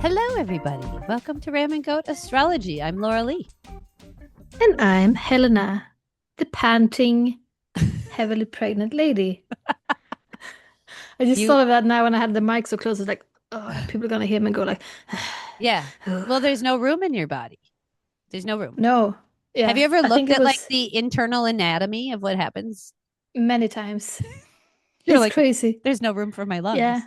Hello, everybody. Welcome to RamGoatAstrology. I'm Laura Lee. And I'm Helena, the panting, heavily pregnant lady. I just thought of that now when I had the mic so close. It's like, oh, people are going to hear me and go like, yeah. Well, there's no room in your body. There's no room. No. Yeah. Have you ever I looked think it at like was the internal anatomy of what happens? many times. You're It's like, crazy. there's no room for my lungs. Yeah.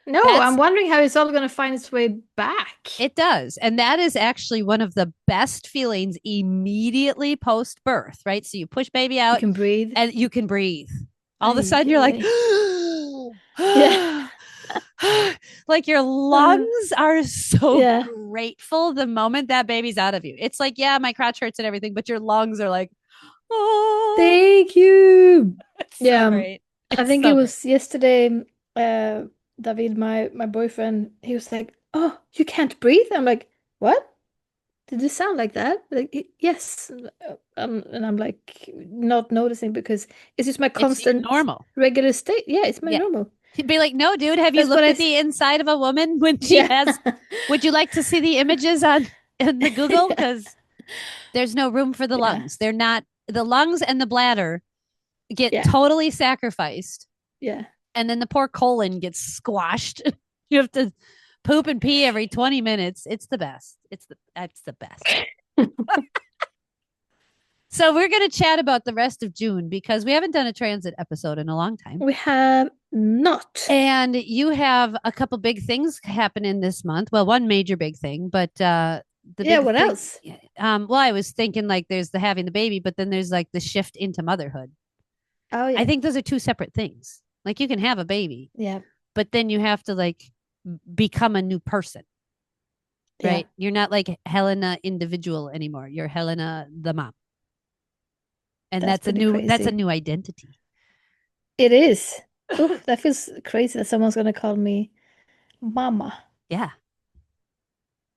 No, I'm wondering how it's all going to find its way back. It does. And that is actually one of the best feelings immediately post birth, right? So you push baby out. You can breathe. And you can breathe. All of a sudden, you're like, yeah. like your lungs are so Yeah. grateful the moment that baby's out of you. It's like, yeah, my crotch hurts and everything, but your lungs are like, oh, Thank you. it's Yeah. so great. I think it was yesterday, David, my boyfriend, he was like, "Oh, you can't breathe?" I'm like, "What? Did it sound like that?" Like, yes. And I'm like not noticing because it's just my It's your constant normal. regular state. Yeah, it's my Yeah. normal. He'd be like, no, dude, have you That's what looked I at the inside of a woman when she yeah. has? Would you like to see the images on in the Google? Because there's no room for the Yeah. lungs. They're not, the lungs and the bladder get Yeah. totally sacrificed. Yeah. And then the poor colon gets squashed. You have to poop and pee every 20 minutes. It's the best. It's the best. So we're going to chat about the rest of June because we haven't done a transit episode in a long time. We have not. And you have a couple big things happening this month. Well, one major big thing, but what else? Well, I was thinking like there's the having the baby, but then there's like the shift into motherhood. Oh yeah. I think those are two separate things. Like you can have a baby. Yeah. But then you have to like become a new person. Right? Yeah. You're not like Helena individual anymore. You're Helena the mom. And that's a new identity. It is. Oh, that feels crazy that someone's gonna call me mama. Yeah.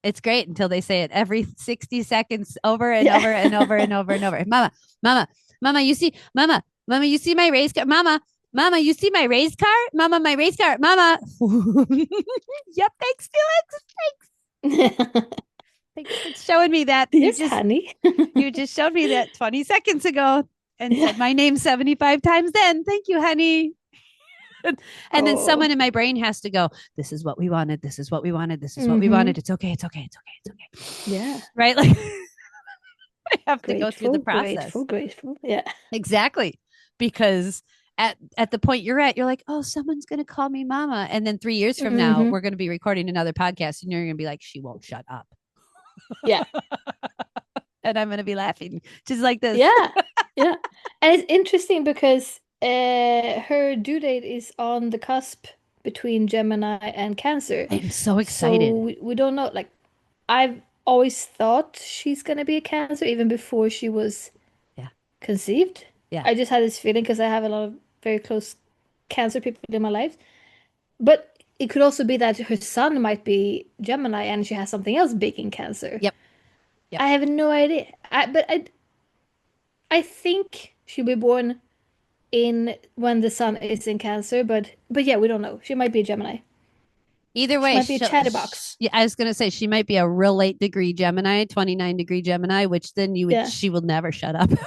It's great until they say it every 60 seconds over and over and over and over and over. Mama, mama, mama, you see my race car? Mama, you see my race car? Mama, my race car. Mama. Yep, thanks, Felix. Thanks. It's showing me that. Yes, honey. You just showed me that 20 seconds ago and said my name 75 times then. Thank you, honey. And then someone in my brain has to go, this is what we wanted. This is what we wanted. This is what we wanted. It's okay. It's okay. It's okay. It's okay. Yeah. Right? Like I have to go through the process. Grateful. Yeah. Exactly. Because at the point you're at, you're like, oh, someone's going to call me mama. And then 3 years from now, we're going to be recording another podcast and you're going to be like, she won't shut up. Yeah. And I'm going to be laughing just like this. Yeah. Yeah. And it's interesting because her due date is on the cusp between Gemini and Cancer. I'm so excited. So we don't know. Like, I've always thought she's going to be a Cancer even before she was conceived. Yeah. I just had this feeling because I have a lot of very close Cancer people in my life. But it could also be that her son might be Gemini and she has something else big in Cancer. Yep. I have no idea. I think she'll be born when the sun is in Cancer, but yeah, we don't know. She might be a Gemini. Either way, she might be a chatterbox. Yeah, I was gonna say she might be a real late degree Gemini, 29-degree Gemini, which then she will never shut up ever.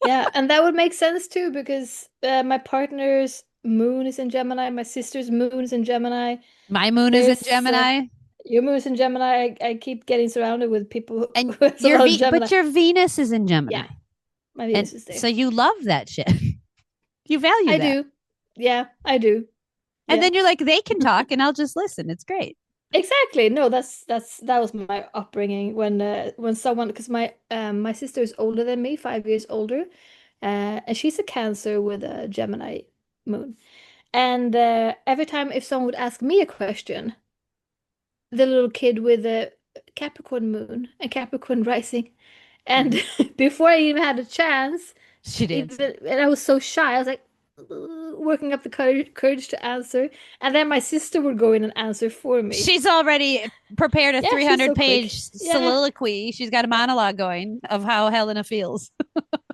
Yeah, and that would make sense too because my partner's moon is in Gemini, my sister's moon is in Gemini. My moon is in Gemini. Your moon is in Gemini. I keep getting surrounded with people and but your Venus is in Gemini. Yeah, my Venus is there. So you love that shit. You value that. I do. Yeah, I do. And then you're like, they can talk and I'll just listen. It's great. Exactly. No, that was my upbringing when someone, because my sister is older than me, 5 years older, and she's a Cancer with a Gemini moon. And every time if someone would ask me a question, the little kid with a Capricorn moon and Capricorn rising, and before I even had a chance, she did. And I was so shy. I was like, working up the courage to answer, and then my sister would go in and answer for me. She's already prepared a 300-page soliloquy. She's got a monologue going of how Helena feels.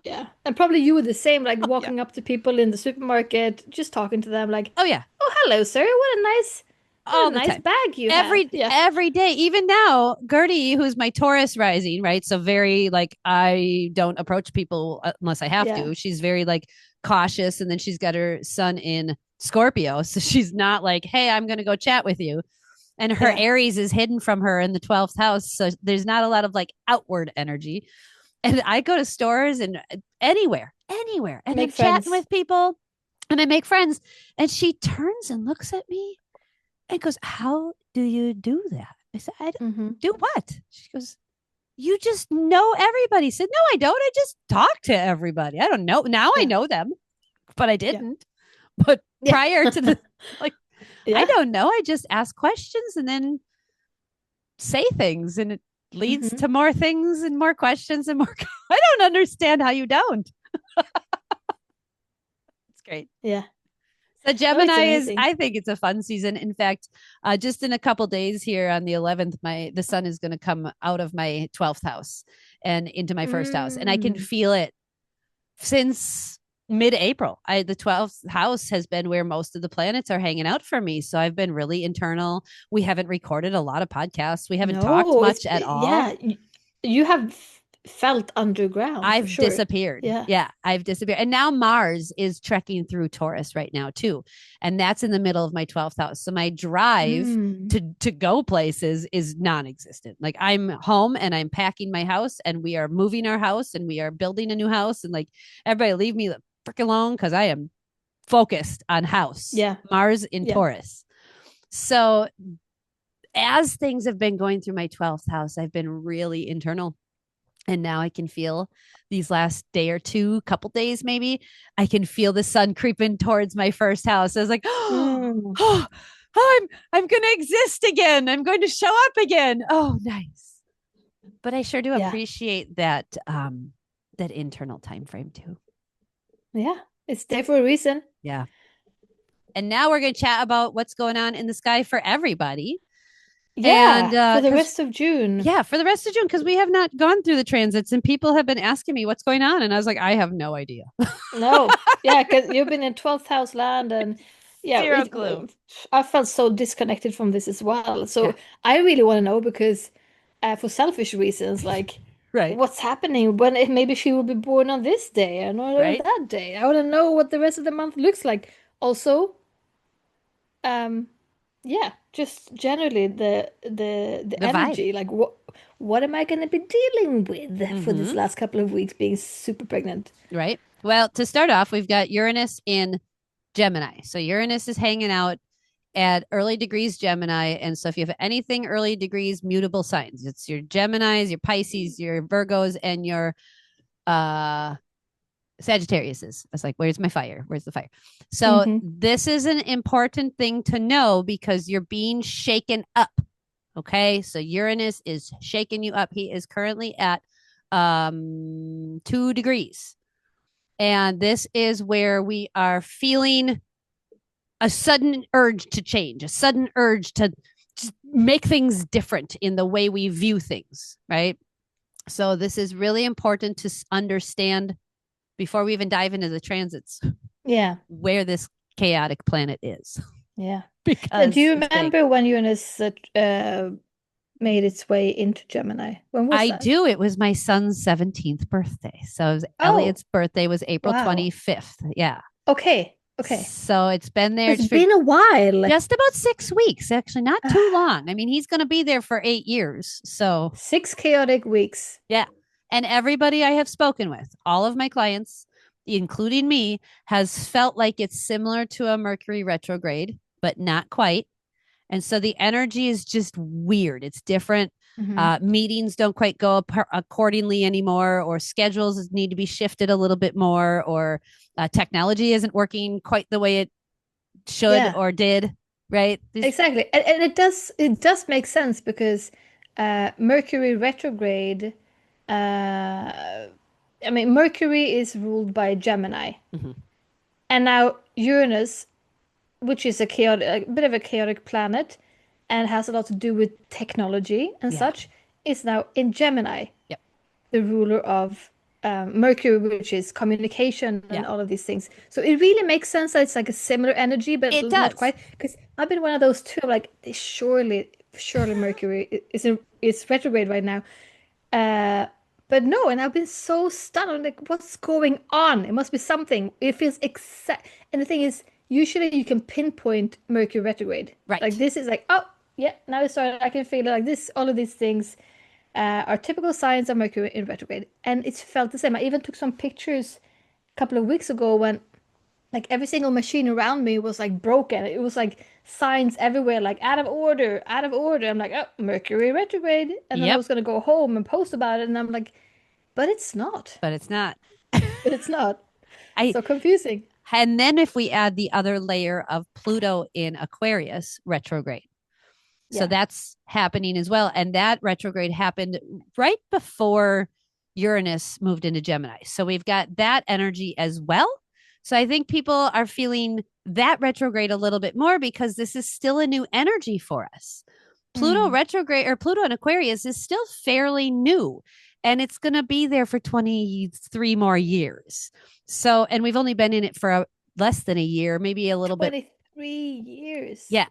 Yeah, and probably you were the same, like walking up to people in the supermarket, just talking to them like, oh yeah, oh hello sir, what a nice What all a the nice time. bag you have. Yeah. Every day, even now, Gertie, who's my Taurus rising, right? So very like I don't approach people unless I have Yeah. to. She's very like cautious, and then she's got her sun in Scorpio, so she's not like, "Hey, I'm going to go chat with you." And her Yeah. Aries is hidden from her in the 12th house, so there's not a lot of like outward energy. And I go to stores and anywhere, and I'm Make chatting friends. with people, and I make friends, and she turns and looks at me and goes, "How do you do that?" I said, "I Mm-hmm. do what?" She goes, "You just know everybody." I said, "No, I don't. I just talk to everybody. I don't know. Now I Yeah. know them, but I Yeah. didn't. But Yeah. prior to the, like, I Yeah. don't know. I just ask questions and then say things, and it leads Mm-hmm. to more things and more questions and more. I don't understand how you don't. It's great. Yeah. So Oh, it's Gemini is, amazing. I think it's a fun season. In fact, just in a couple days here on the 11th, the sun is going to come out of my 12th house and into my first house, and I can Mm. feel it since mid-April. The 12th house has been where most of the planets are hanging out for me, so I've been really internal. We haven't recorded a lot of podcasts. We haven't talked No, much at all. yeah, you have felt underground for I've sure. disappeared. Yeah. Yeah, I've disappeared. And now Mars is trekking through Taurus right now too. And that's in the middle of my 12th house. So my drive Mm. to go places is non-existent. Like I'm home and I'm packing my house and we are moving our house and we are building a new house, and like everybody leave me the frick alone cuz I am focused on house. Yeah. Mars in Yeah. Taurus. So as things have been going through my 12th house, I've been really internal, and now I can feel these last day or two, couple days maybe, I can feel the sun creeping towards my first house. I was like, Mm. oh, I'm going to exist again. I'm going to show up again. Oh, nice. But I sure do Yeah. appreciate that that internal time frame too. Yeah. It's there for a reason. Yeah. And now we're going to chat about what's going on in the sky for everybody. And Yeah, for the because rest of June. yeah, for the rest of June, because we have not gone through the transits, and people have been asking me what's going on, and I was like, I have no idea. No. Yeah, because you've been in 12th house land and yeah, Zero clue. I felt so disconnected from this as well. Yeah. So I really want to know because for selfish reasons, like Right. what's happening when if maybe she will be born on this day and on Right. that day. I want to know what the rest of the month looks like. Also, um, yeah, just generally the The vibe. energy, like what am I going to be dealing with for this Mm-hmm. last couple of weeks being super pregnant? Right. Well, to start off, we've got Uranus in Gemini. So Uranus is hanging out at early degrees Gemini. And so if you have anything early degrees, mutable signs, it's your Geminis, your Pisces, your Virgos, and your uh Sagittariuses. I was like, where's my fire? Where's the fire? So Mm-hmm. this is an important thing to know because you're being shaken up. Okay. So Uranus is shaking you up. He is currently at 2 degrees. And this is where we are feeling a sudden urge to change, a sudden urge to just make things different in the way we view things, right? So this is really important to understand before we even dive into the transits Yeah. where this chaotic planet is. Yeah. Do Because you it's big. remember when Uranus made its way into Gemini? When was I that? do. It was my son's 17th birthday. So Oh, Elliot's birthday was April wow. 25th. Yeah. Okay. Okay. So it's been there It's for been a while. just about 6 weeks, actually, not too long. I mean, he's going to be there for 8 years. So, 6 chaotic weeks. yeah. And everybody I have spoken with, all of my clients, including me, has felt like it's similar to a Mercury retrograde, but not quite. And so the energy is just weird. It's different. Hmm. Meetings don't quite go accordingly anymore, or schedules need to be shifted a little bit more, or technology isn't working quite the way it should Yeah, or did. Right? exactly. And it does make sense because Mercury retrograde, I mean Mercury is ruled by Gemini. Mhm. And now Uranus, which is a bit of a chaotic planet and has a lot to do with technology and Yeah. such, is now in Gemini, Yep. the ruler of Mercury, which is communication Yeah, and all of these things. So it really makes sense that it's like a similar energy, but it not does. quite. Because I've been one of those too. I'm like, surely Mercury is retrograde right now. Uh, but no, and I've been so stunned. I'm like, what's going on? It must be something. It feels exact. And the thing is, usually you can pinpoint Mercury retrograde. Like Right. this is like, oh, yeah, now it started. I can feel it like this. All of these things are typical signs of Mercury in retrograde. And it's felt the same. I even took some pictures a couple of weeks ago when like every single machine around me was like broken. It was like signs everywhere, like out of order, out of order. I'm like, oh, Mercury retrograde. And then I Yep. was gonna go home and post about it, and I'm like, but it's not. But it's not. But it's not. I So confusing. and then if we add the other layer of Pluto in Aquarius retrograde. So Yeah. that's happening as well. And that retrograde happened right before Uranus moved into Gemini. So we've got that energy as well. So I think people are feeling that retrograde a little bit more because this is still a new energy for us. Pluto Mm. retrograde or Pluto in Aquarius is still fairly new and it's going to be there for 23 more years. So, and we've only been in it for less than a year, maybe a little bit. 23 years. Yeah.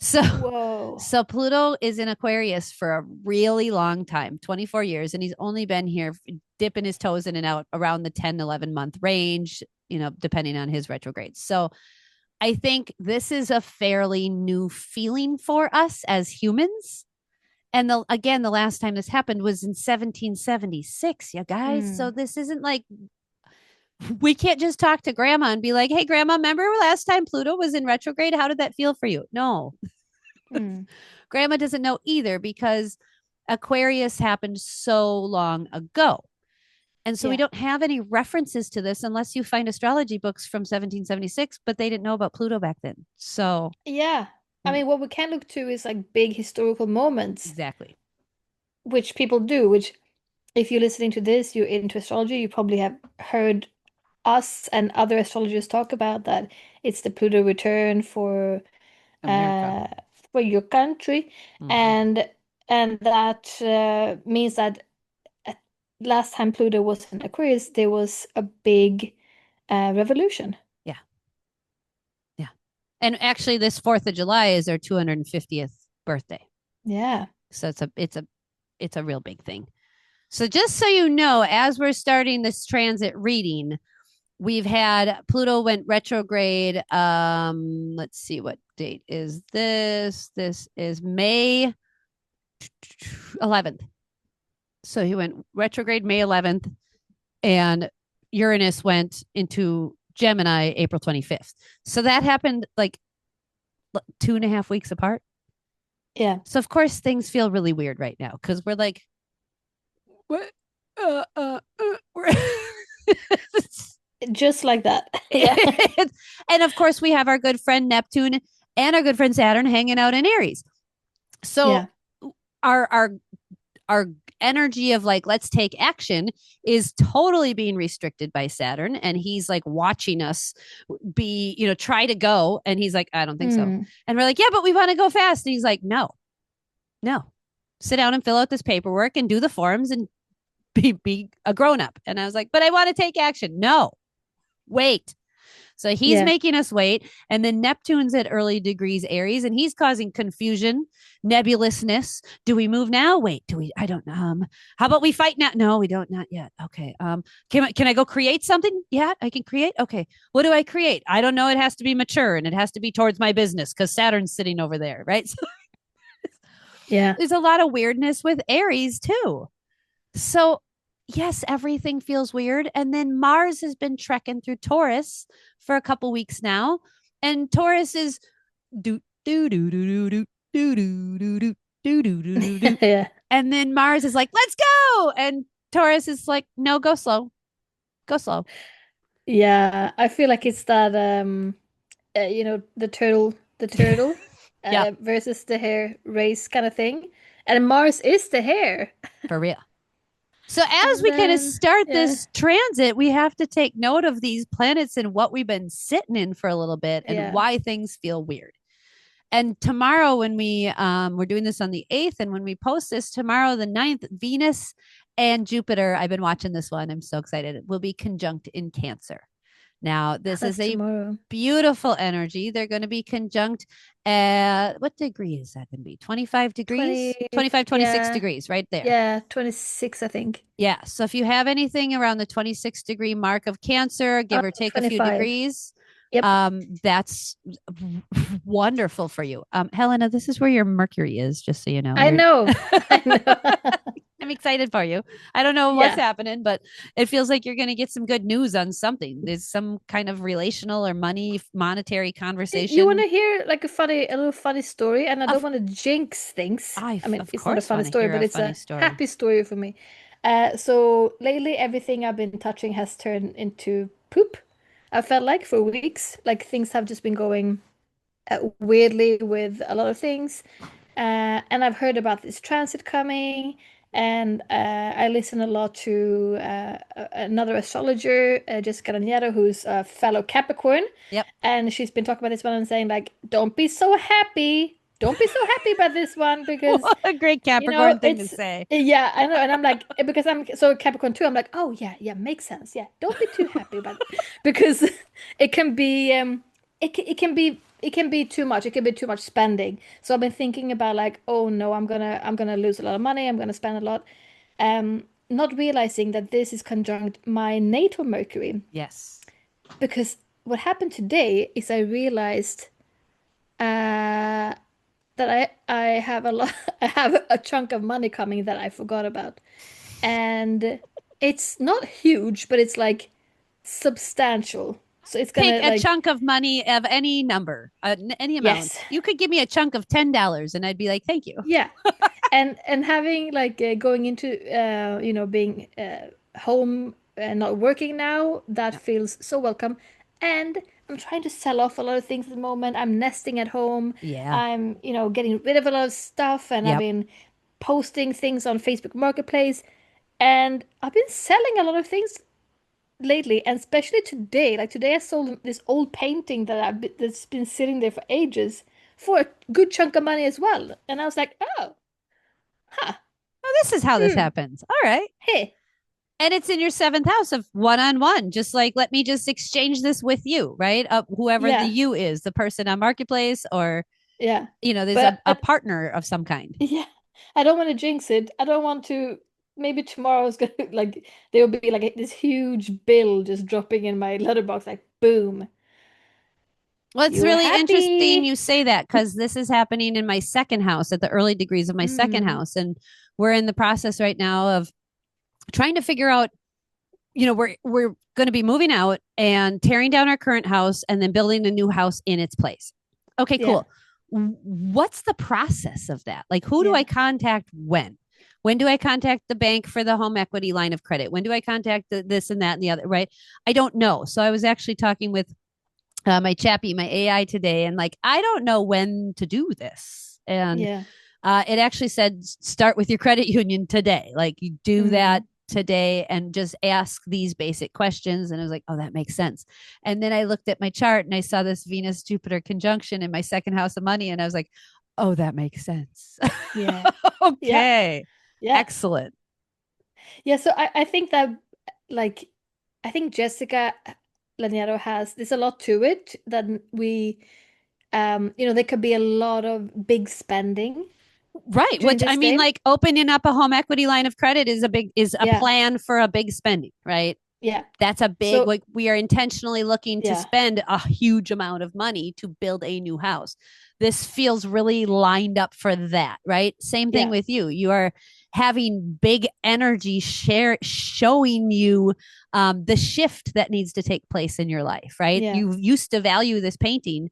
So, Whoa. so Pluto is in Aquarius for a really long time, 24 years, and he's only been here dipping his toes in and out around the 10, 11 month range, depending on his retrogrades. So I think this is a fairly new feeling for us as humans. And the last time this happened was in 1776, you guys. So Mm. this isn't like we can't just talk to grandma and be like, hey, grandma, remember last time Pluto was in retrograde? How did that feel for you? No, Mm. grandma doesn't know either because Aquarius happened so long ago. And so we Yeah. don't have any references to this unless you find astrology books from 1776, but they didn't know about Pluto back then. So, Yeah. I mean, what we can look to is like big historical moments, exactly. which people do, which if you're listening to this, you're into astrology, you probably have heard us and other astrologers talk about that it's the Pluto return America. uh for your country, Mm-hmm. and that means that at last time Pluto was in Aquarius, there was a big revolution. Yeah. Yeah. And actually, this 4th of July is their 250th birthday. Yeah. So it's a real big thing. So just so you know, as we're starting this transit reading, we've had Pluto went retrograde. Let's see, what date is this? This is May 11th. So he went retrograde May 11th, and Uranus went into Gemini April 25th. So that happened like 2.5 weeks apart. Yeah. So of course things feel really weird right now because we're like, what? We're Just like that. Yeah. and of course we have our good friend Neptune and our good friend Saturn hanging out in Aries. So Yeah. our energy of like let's take action is totally being restricted by Saturn, and he's like watching us be try to go, and he's like, I don't think so. Mm. And we're like, yeah, but we want to go fast, and he's like, no, sit down and fill out this paperwork and do the forms and be a grown-up. And I was like, but I want to take action. No, wait. So he's Yeah. making us wait. And then Neptune's at early degrees Aries, and he's causing confusion, nebulousness. Do we move now? Wait, do we? I don't know. How about we fight now? No, we don't. Not yet. Okay. Can I go create something? Yeah, I can create. Okay. What do I create? I don't know. It has to be mature and it has to be towards my business because Saturn's sitting over there, right? So Yeah. there's a lot of weirdness with Aries too. So yes, everything feels weird. And then Mars has been trekking through Taurus for a couple weeks now. And Taurus is do do do do do do do do do do do do do. Yeah. And then Mars is like, let's go. And Taurus is like, no, go slow. Go slow. Yeah. I feel like it's that the turtle Yeah, versus the hare race kind of thing. And Mars is the hare. for real. So as And we kind of then start yeah. this transit, we have to take note of these planets and what we've been sitting in for a little bit and Yeah. why things feel weird. And tomorrow, when we're doing this on the 8th, and when we post this tomorrow, the 9th, Venus and Jupiter, I've been watching this one. I'm so excited. It will be conjunct in Cancer. Now, this is That's a tomorrow. beautiful energy. They're going to be conjunct at what degree is that going to be? 25 20, degrees? 25, 26 yeah, degrees right there. yeah, 26, I think. Yeah. So if you have anything around the 26-degree mark of Cancer, give or take a few 25. degrees, Yep. that's wonderful for you. Helena, this is where your Mercury is, just so you know. I You're know. I know. I'm excited for you. I don't know what's Yeah. happening, but it feels like you're going to get some good news on something. There's some kind of relational or monetary You want conversation. to hear like a little funny story? And I don't Of want to jinx things. I I mean, of it's not a course funny want to story, hear but a it's funny a story. happy story for me. So lately, everything I've been touching has turned into poop. I felt like for weeks, like things have just been going weirdly with a lot of things. And I've heard about this transit coming, and I listen a lot to another astrologer, Jessica Laniero, who's a fellow Capricorn, Yep. and she's been talking about this one and saying like, "Don't be so happy, don't be so happy about this one because What a great Capricorn thing to it's." say. Yeah, I know, and I'm like, because I'm so Capricorn too. I'm like, oh yeah, yeah, makes sense. Yeah, don't be too happy about it because it can be it can be too much. It can be too much spending. So I've been thinking about like, oh no, I'm gonna lose a lot of money. I'm gonna spend a lot. Not realizing that this is conjunct my natal Mercury. Yes. Because what happened today is I realized that I have a lot I have a chunk of money coming that I forgot about. And it's not huge, but it's like substantial. So it's Take gonna a like chunk of money of any number, any amount. yes. You could give me a chunk of $10 and I'd be like, thank you. Yeah. And having like going into being home and not working now, that Yeah. feels so welcome. And I'm trying to sell off a lot of things at the moment. I'm nesting at home. Yeah. I'm getting rid of a lot of stuff, and I've Yep. been posting things on Facebook Marketplace, and I've been selling a lot of things lately, and especially today. Like today I sold this old painting that's been sitting there for ages for a good chunk of money as well. And I was like, "Oh, huh. Oh, this is how this Hmm. happens. All right. Hey, And it's in your seventh house of one on one. Just like, let me just exchange this with you, right? Whoever the yeah, you is, the person on Marketplace, or, yeah." there's But a partner of some kind. yeah, I don't want to jinx it. I don't want to. Maybe tomorrow's gonna like there will be like this huge bill just dropping in my letterbox, like boom, Well, it's you were really interesting happy. you say that because this is happening in my second house at the early degrees of my second Mm, house. And we're in the process right now of trying to figure out, we're going to be moving out and tearing down our current house and then building a new house in its place. Okay, yeah, cool. What's the process of that? Like, who do I yeah, contact when? When do I contact the bank for the home equity line of credit? When do I contact this and that and the other? Right? I don't know. So I was actually talking with my chappie, my AI today, and like, I don't know when to do this. And yeah. it actually said start with your credit union today. Like, you do that Mm. today and just ask these basic questions. And I was like, oh, that makes sense. And then I looked at my chart and I saw this Venus Jupiter conjunction in my second house of money. And I was like, oh, that makes sense. Yeah. Yeah. Okay. Yeah. Excellent. Yeah. So I think that like I think Jessica Laniero has there's a lot to it that we there could be a lot of big spending Right. during Which, I this mean, day. like, opening up a home equity line of credit is a Yeah. plan for a big spending, right? Yeah. That's a big, So like, we are intentionally looking to yeah. spend a huge amount of money to build a new house. This feels really lined up for that, right? Same thing Yeah. with you. You are having big energy showing you the shift that needs to take place in your life, right? Yeah. You used to value this painting.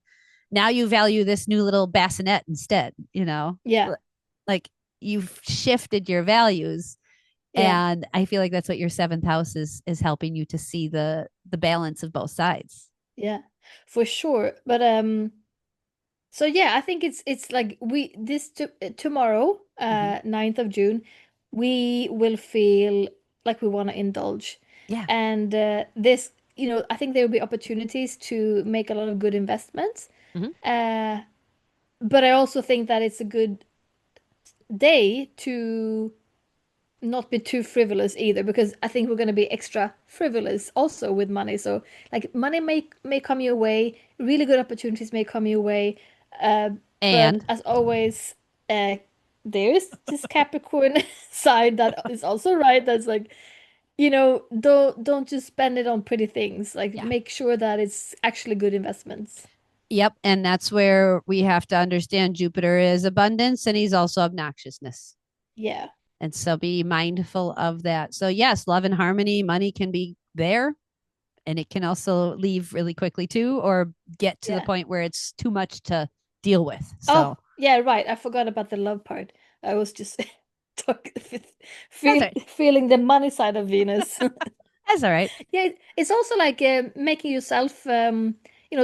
Now you value this new little bassinet instead. Yeah. Like, you've shifted your values, Yeah. and I feel like that's what your seventh house is helping you to see the balance of both sides. Yeah. For sure. But so yeah, I think it's like we this to, tomorrow, Mm-hmm. 9th of June, we will feel like we want to indulge. Yeah. And this, I think there will be opportunities to make a lot of good investments. Mm-hmm. Uh, but I also think that it's a good day to not be too frivolous either, because I think we're going to be extra frivolous also with money. So like money may come your way, really good opportunities may come your way, uh, but And as always, uh, there's this Capricorn side that is also right. That's like, don't just spend it on pretty things. Like yeah. make sure that it's actually good investments. Yep. And that's where we have to understand Jupiter is abundance and he's also obnoxiousness. Yeah, And so be mindful of that. So, yes, love and harmony, money can be there and it can also leave really quickly too, or get to the yeah. point where it's too much to deal with. Oh, So, yeah, right. I forgot about the love part. I was just talk, that's all right. feeling the money side of Venus. That's all right. Yeah, it's also like making yourself,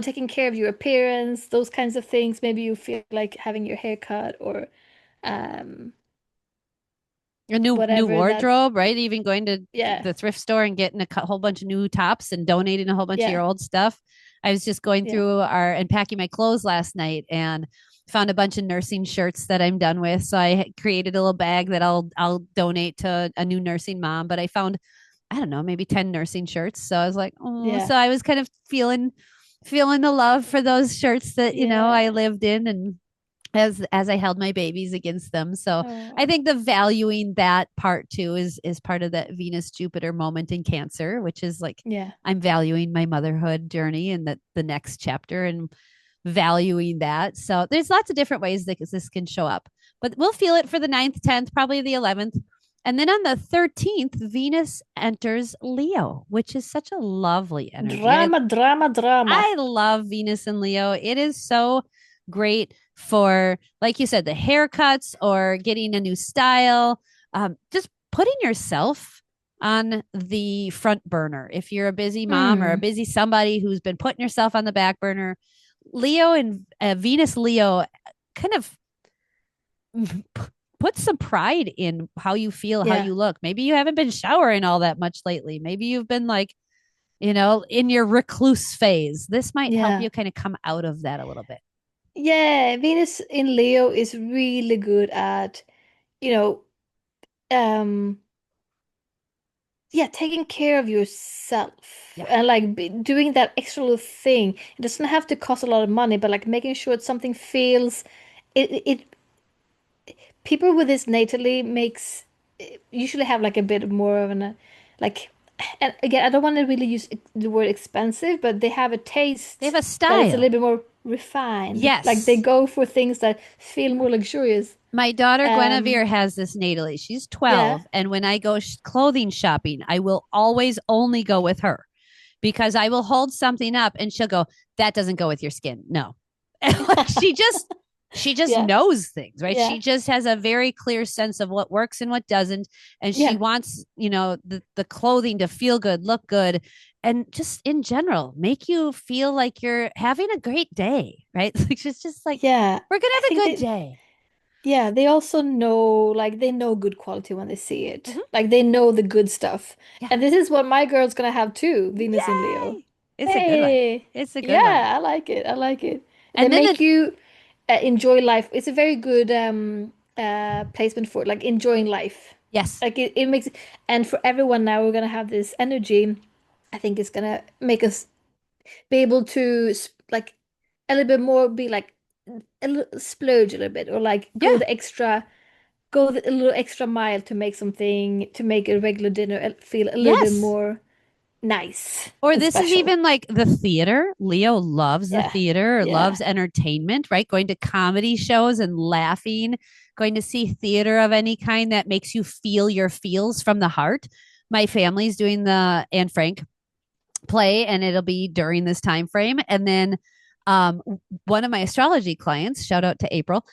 taking care of your appearance, those kinds of things. Maybe you feel like having your hair cut or um, A new whatever that. wardrobe, right? Even going to Yeah, the thrift store and getting a whole bunch of new tops and donating a whole bunch of yeah, your old stuff. I was just going yeah, through our and packing my clothes last night and found a bunch of nursing shirts that I'm done with. So I created a little bag that I'll donate to a new nursing mom. But I found, I don't know, maybe 10 nursing shirts. So I was like, oh, yeah, so I was kind of feeling the love for those shirts that, I yeah. lived in and as I held my babies against them. So I Oh, think the valuing that part too is part of that Venus Jupiter moment in Cancer, which is like yeah, I'm valuing my motherhood journey and that the next chapter and valuing that. So there's lots of different ways that this can show up. But we'll feel it for the 9th, 10th, probably the 11th. And then on the 13th, Venus enters Leo, which is such a lovely energy. drama, drama, drama. I love Venus and Leo. It is so great for, like you said, the haircuts or getting a new style. Just putting yourself on the front burner. If you're a busy mom or a Hmm. busy somebody who's been putting yourself on the back burner, Leo and Venus Leo kind of put some pride in how you feel, how Yeah, you look. Maybe you haven't been showering all that much lately. Maybe you've been like in your recluse phase. This might help yeah. you kind of come out of that a little bit. Yeah, Venus in Leo is really good at, you know, um, yeah, taking care of yourself Yeah. and like doing that extra little thing. It doesn't have to cost a lot of money, but like making sure that something feels it people with this natally makes usually have like a bit more of an like, and again, I don't want to really use the word expensive, but they have a They have taste a that is a little style. bit more refined. Like they Yes. go for things that feel more luxurious. My daughter Um, Guinevere has this natally. She's yeah, 12. And when I go clothing shopping, I will always only go with her because I will hold something up and she'll go, that doesn't go with your skin. No. Like she just yeah, knows things, right? yeah, She just has a very clear sense of what works and what doesn't. And she yeah, wants, the clothing to feel good, look good, and just in general, make you feel like you're having a great day, right? Like it's just like, yeah. we're gonna I have a think good they, day. yeah, they also know, like, they know good quality when they see it. Mm-hmm. Like, they know the good stuff. Yeah. And this is what my girl's gonna have too, Venus in Leo. Yay. It's a good one. Hey, It's a good one. yeah, I like it. I like it. They And then make you enjoy life. It's a very good placement for like enjoying life. yes. Like it makes, and for everyone now, we're gonna have this energy. I think it's gonna make us be able to like a little bit more, be like a little splurge a little bit, or like Yeah. a little extra mile to make something, to make a regular dinner feel a little bit Yes. more nice Or and this is special. even like the theater. Leo loves the Yeah. theater, Yeah. loves entertainment, right? Going to comedy shows and laughing, going to see theater of any kind that makes you feel your feels from the heart. My family's doing the Anne Frank play, and it'll be during this time frame. And then um, one of my astrology clients, shout out to April,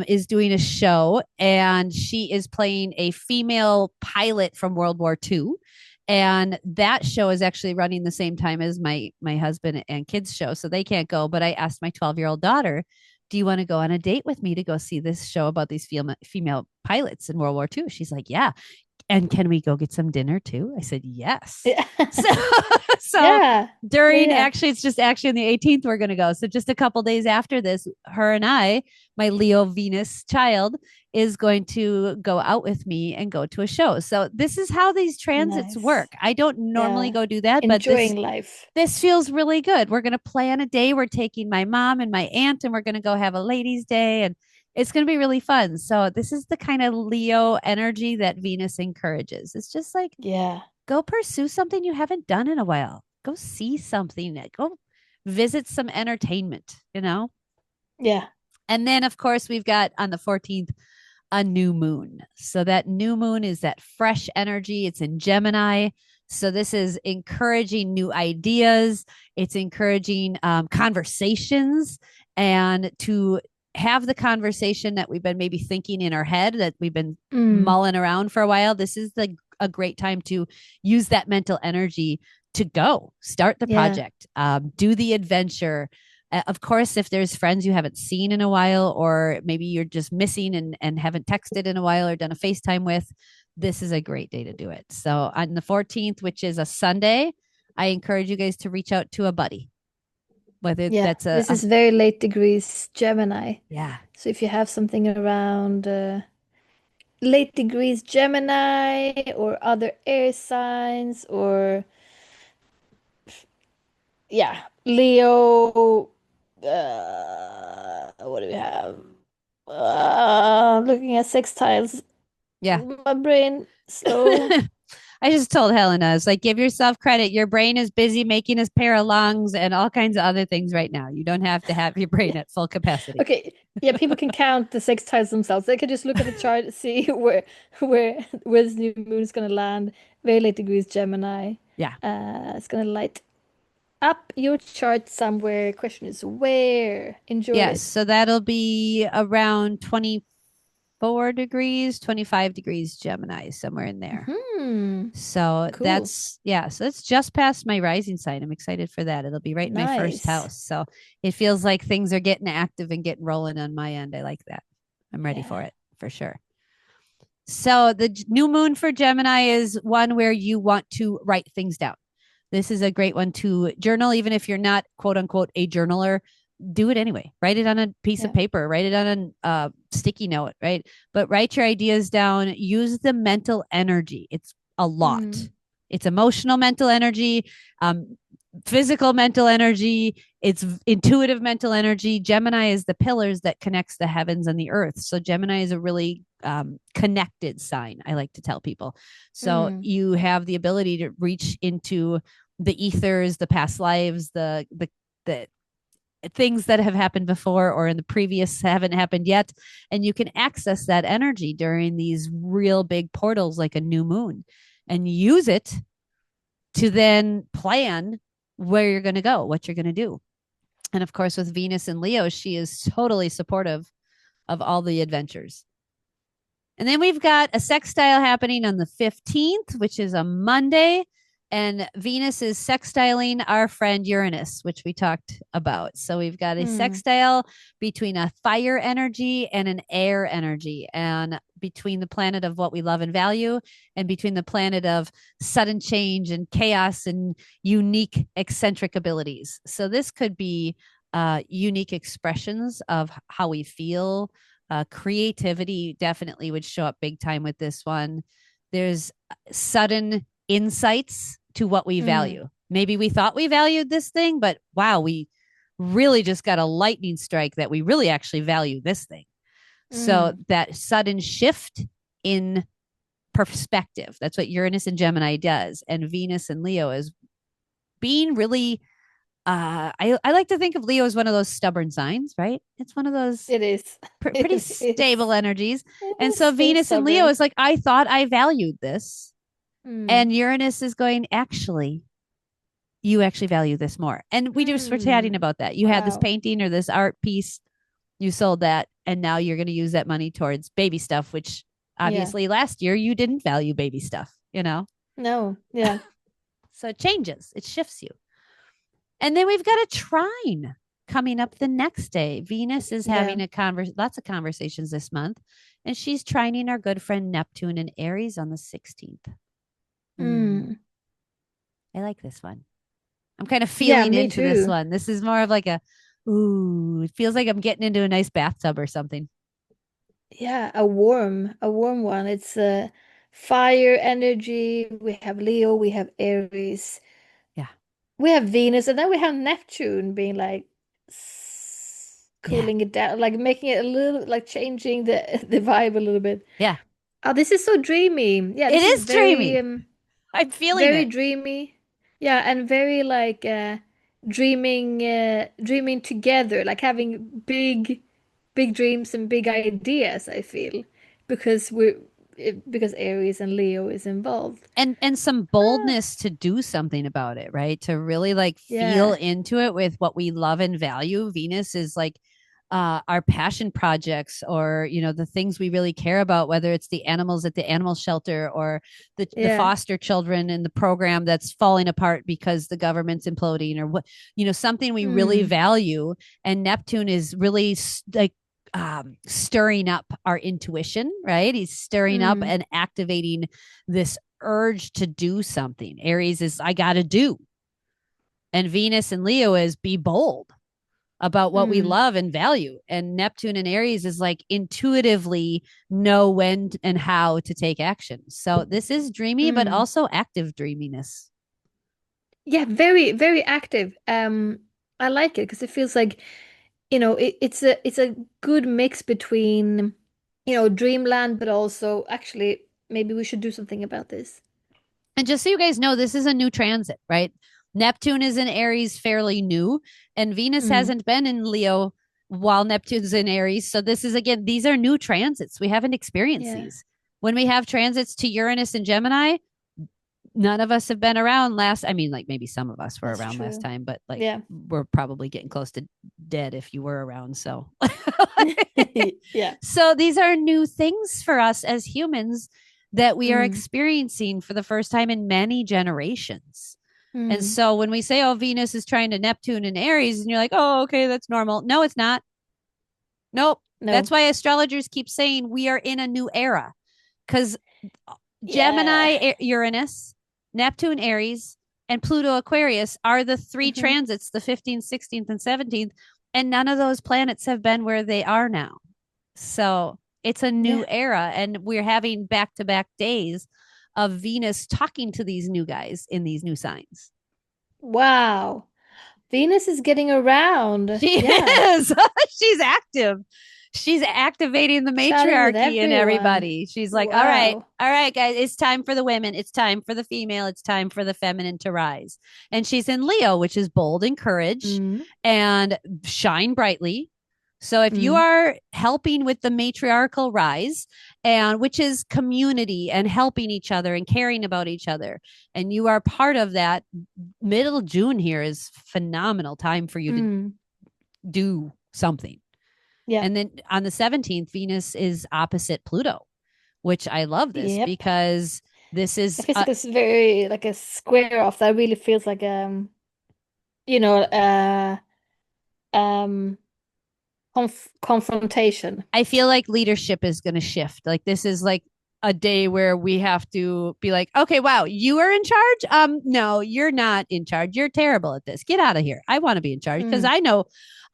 is doing a show, and she is playing a female pilot from World War II. And that show is actually running the same time as my husband and kids show, so they can't go. But I asked my 12-year-old daughter, "Do you want to go on a date with me to go see this show about these female pilots in World War II?" She's like, "Yeah." And can we go get some dinner too? I said, yes. Yeah. So, so Yeah. Yeah. during Yeah. actually, it's just actually on the 18th, we're going to go. So just a couple days after this, her and I, my Leo Venus child, is going to go out with me and go to a show. So this is how these transits Nice. work. I don't normally Yeah. go do that, but this Enjoying life. this feels really good. We're going to plan a day. We're taking my mom and my aunt, and we're going to go have a ladies' day, and it's going to be really fun. So, this is the kind of Leo energy that Venus encourages. It's just like, Yeah. go pursue something you haven't done in a while, go see something, go visit some entertainment, you know? Yeah. And then, of course, we've got on the 14th, a new moon. So that new moon is that fresh energy. It's in Gemini. So this is encouraging new ideas. It's encouraging conversations and to have the conversation that we've been maybe thinking in our head that we've been Mm. mulling around for a while. This is a great time to use that mental energy to go start the Yeah. project, do the adventure, of course, if there's friends you haven't seen in a while, or maybe you're just missing and haven't texted in a while or done a FaceTime with, this is a great day to do it. So on the 14th, which is a Sunday, I encourage you guys to reach out to a buddy, whether Yeah. that's This is very late degrees Gemini. yeah, So if you have something around late degrees Gemini or other air signs or yeah, Leo, what do we have? Looking at sextiles. yeah. My brain slow. I just told Helena, it's like, give yourself credit. Your brain is busy making a pair of lungs and all kinds of other things right now. You don't have to have your brain Yeah. at full capacity. Okay. Yeah, people can count the sextiles themselves. They can just look at the chart and see where this new moon is gonna land. Very late degrees Gemini. Yeah. It's gonna light up your chart somewhere. Question is where? Enjoy Yes. it. So that'll be around 24 degrees, 25 degrees Gemini, somewhere in there. Hmm. So Cool. so it's just past my rising sign. I'm excited for that. It'll be right in my first Nice. house. So it feels like things are getting active and getting rolling on my end. I like that. I'm ready Yeah. for it for sure. So the new moon for Gemini is one where you want to write things down. This is a great one to journal, even if you're not quote unquote a journaler. Do it anyway. Write it on a piece of Yeah. paper, write it on a sticky note, right? But write your ideas down. Use the mental energy. It's a lot. Mm. It's emotional mental energy, um, physical mental energy. It's intuitive mental energy. Gemini is the pillars that connects the heavens and the earth. So Gemini is a really connected sign, I like to tell people. So Mm. you have the ability to reach into the ethers, the past lives, the things that have happened before or in the previous haven't happened yet, and you can access that energy during these real big portals like a new moon and use it to then plan where you're going to go, what you're going to do. And of course, with Venus and Leo, she is totally supportive of all the adventures. And then we've got a sextile happening on the 15th, which is a Monday. And Venus is sextiling our friend Uranus, which we talked about. So we've got a Mm. sextile between a fire energy and an air energy, and between the planet of what we love and value, and between the planet of sudden change and chaos and unique eccentric abilities. So this could be unique expressions of how we feel. Creativity definitely would show up big time with this one. There's sudden insights to what we Mm. value. Maybe we thought we valued this thing, but wow, we really just got a lightning strike that we really actually value this thing. So Mm. that sudden shift in perspective, that's what Uranus and Gemini does. And Venus and Leo is being really I like to think of Leo as one of those stubborn signs, right? It's one of those It is. pretty It stable is. energies. It And is so very Venus and Leo stubborn. is like, I thought I valued this. Mm. And Uranus is going, actually, you actually value this more. And we just were chatting Mm. about that. You had this Wow. painting or this art piece, you sold that, and now you're going to use that money towards baby stuff, which Yeah. obviously last year you didn't value baby stuff, you know? No. Yeah. So it changes, it shifts you. And then we've got a trine. coming up the next day. Venus is Yeah. having lots of conversations this month, and she's trining our good friend Neptune in Aries on the 16th. Mm. I like this one. I'm kind of Yeah, feeling me into this too. one. This is more of like a, ooh, it feels like I'm getting into a nice bathtub or something. Yeah, a warm one. It's fire energy. We have Leo, we have Aries, Yeah. we have Venus, and then we have Neptune being like Yeah. cooling it down, like making it a little like changing the the vibe a little bit. Yeah. Oh, this is so dreamy. Yeah, It this is is very dreamy. I'm feeling very it. dreamy. Yeah, and very like dreaming together, like having big dreams and big ideas, I feel, because because Aries and Leo is involved. And some Ah, boldness to do something about it, right? To really like feel yeah. into it with what we love and value. Venus is like our passion projects, or the things we really care about, whether it's the animals at the animal shelter, or the Yeah. foster children in the program that's falling apart because the government's imploding, or what, something we really Mm, value. And Neptune is really like stirring up our intuition, right? He's stirring up mm, and activating this urge to do something. Aries is, I got to do. And Venus and Leo is, be bold about what we mm, love and value. And Neptune and Aries is like, intuitively know when and how to take action. So this is dreamy, but mm. also active dreaminess. Yeah, very, very active. I like it because it feels like, it's a good mix between, dreamland, but also actually maybe we should do something about this. And just so you guys know, this is a new transit, right? Neptune is in Aries fairly new, and Venus Mm, hasn't been in Leo while Neptune's in Aries. So this is, again, these are new transits. We haven't experienced yeah, these. When we have transits to Uranus and Gemini, none of us have been around last. I mean, like maybe some of us were that's around last true. time, but like Yeah. we're probably getting close to dead if you were around. So, Yeah. so these are new things for us as humans that we are Mm, experiencing for the first time in many generations. And mm. so when we say, oh, Venus is trying to Neptune and Aries, and you're like, oh, okay, that's normal. No, it's not. Nope. That's No. why astrologers keep saying we are in a new era, because Yeah. Gemini, Uranus, Neptune, Aries, and Pluto, Aquarius are the three Hmm. transits, the 15th, 16th, and 17th. And none of those planets have been where they are now. So it's a new Yeah. era. And we're having back to back days of Venus talking to these new guys in these new signs. Wow. Venus is getting around. She Yeah. is. She's active. She's activating the Chatting with matriarchy in everyone. everybody. She's like, Wow. all right, guys, it's time for the women. It's time for the female. It's time for the feminine to rise. And she's in Leo, which is bold and courage Mm, and shine brightly. So if you mm, are helping with the matriarchal rise, and which is community and helping each other and caring about each other, and you are part of that, middle June here is phenomenal time for you to mm. do something. Yeah. And then on the 17th, Venus is opposite Pluto, which I love this Yep. because this It is feels like it's very like a square off that really feels like you know, um confrontation. I feel like leadership is going to shift. Like this is like a day where we have to be like, okay, wow, you are in charge. No, you're not in charge. You're terrible at this. Get out of here. I want to be in charge because Mm, I know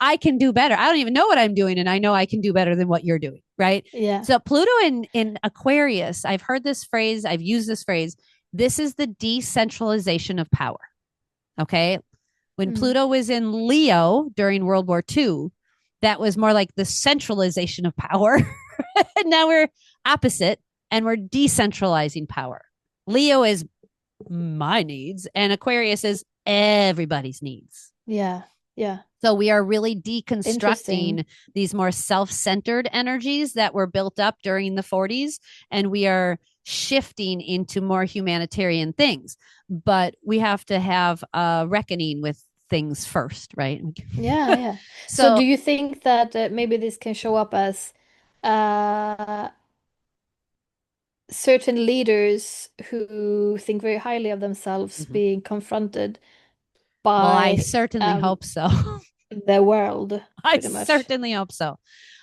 I can do better. I don't even know what I'm doing, and I know I can do better than what you're doing. Right. yeah. So Pluto in Aquarius, I've heard this phrase. I've used this phrase. This is the decentralization of power. Okay. When Mm, Pluto was in Leo during World War II, that was more like the centralization of power. And now we're opposite, and we're decentralizing power. Leo is my needs, and Aquarius is everybody's needs. yeah. Yeah. So we are really Interesting. deconstructing these more self-centered energies that were built up during the 40s, and we are shifting into more humanitarian things. But we have to have a reckoning with things first, right? Yeah, yeah. So So, do you think that maybe this can show up as uh certain leaders who think very highly of themselves mhm. being confronted Well, I by certainly um hope so. the world, I pretty much. certainly hope so.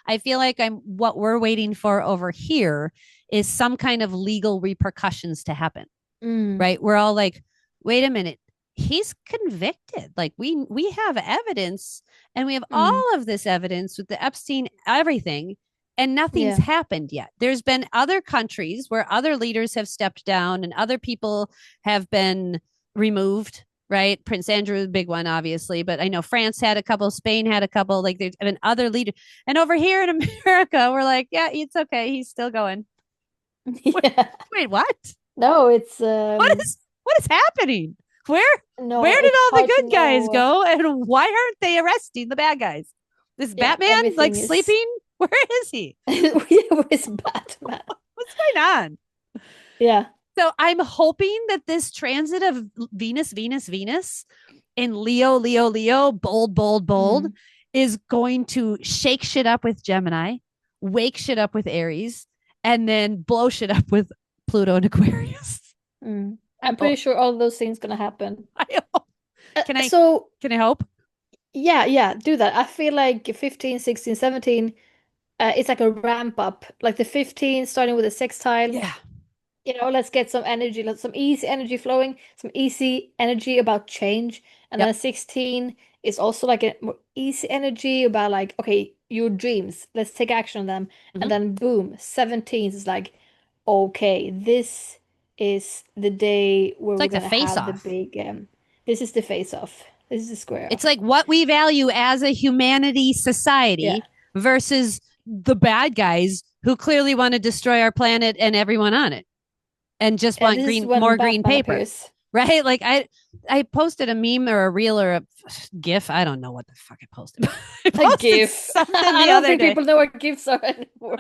I feel like what we're waiting for over here is some kind of legal repercussions to happen, Mm, right? We're all like, wait a minute, he's convicted. Like we have evidence, and we have mm, all of this evidence with the Epstein everything, and nothing's yeah. happened yet. There's been other countries where other leaders have stepped down and other people have been removed, right? Prince Andrew is a big one, obviously, but I know France had a couple, Spain had a couple, like there's been other leaders. And over here in America, we're like, yeah, it's okay. He's still going. Wait, Yeah. wait, what? No, it's What is happening? Where no, where did it's all the hard to good guys know. go, and why aren't they arresting the bad guys? Is Yeah, Batman like everything is sleeping? Where is he? yeah, with Batman. What's going on? Yeah. So I'm hoping that this transit of Venus in Leo, Leo, Leo, bold, bold, bold, Mm, is going to shake shit up with Gemini, wake shit up with Aries, and then blow shit up with Pluto and Aquarius. mm. I I'm pretty hope. sure all those things gonna happen. I hope. Can I So can I hope? yeah, yeah, do that. I feel like 15, 16, 17, it's like a ramp up. Like the 15 starting with a sextile. Yeah. Let's get some energy, some easy energy flowing, some easy energy about change. And Yep. then 16 is also like a more easy energy about like, okay, your dreams, let's take action on them. Mm-hmm. And then boom, 17 is like, okay, this is the day where It's we're like the gonna face have the off. big, this is the face off. This is the square It's off. like what we value as a humanity Yeah. society versus the bad guys who clearly want to destroy our planet and everyone on it and just Yeah, want this is green when more green Batman paper. appears. Right? Like I posted a meme or a reel or a gif. I don't know what the fuck I posted. I A posted GIF. something I the don't other think day. people know what GIFs are anymore.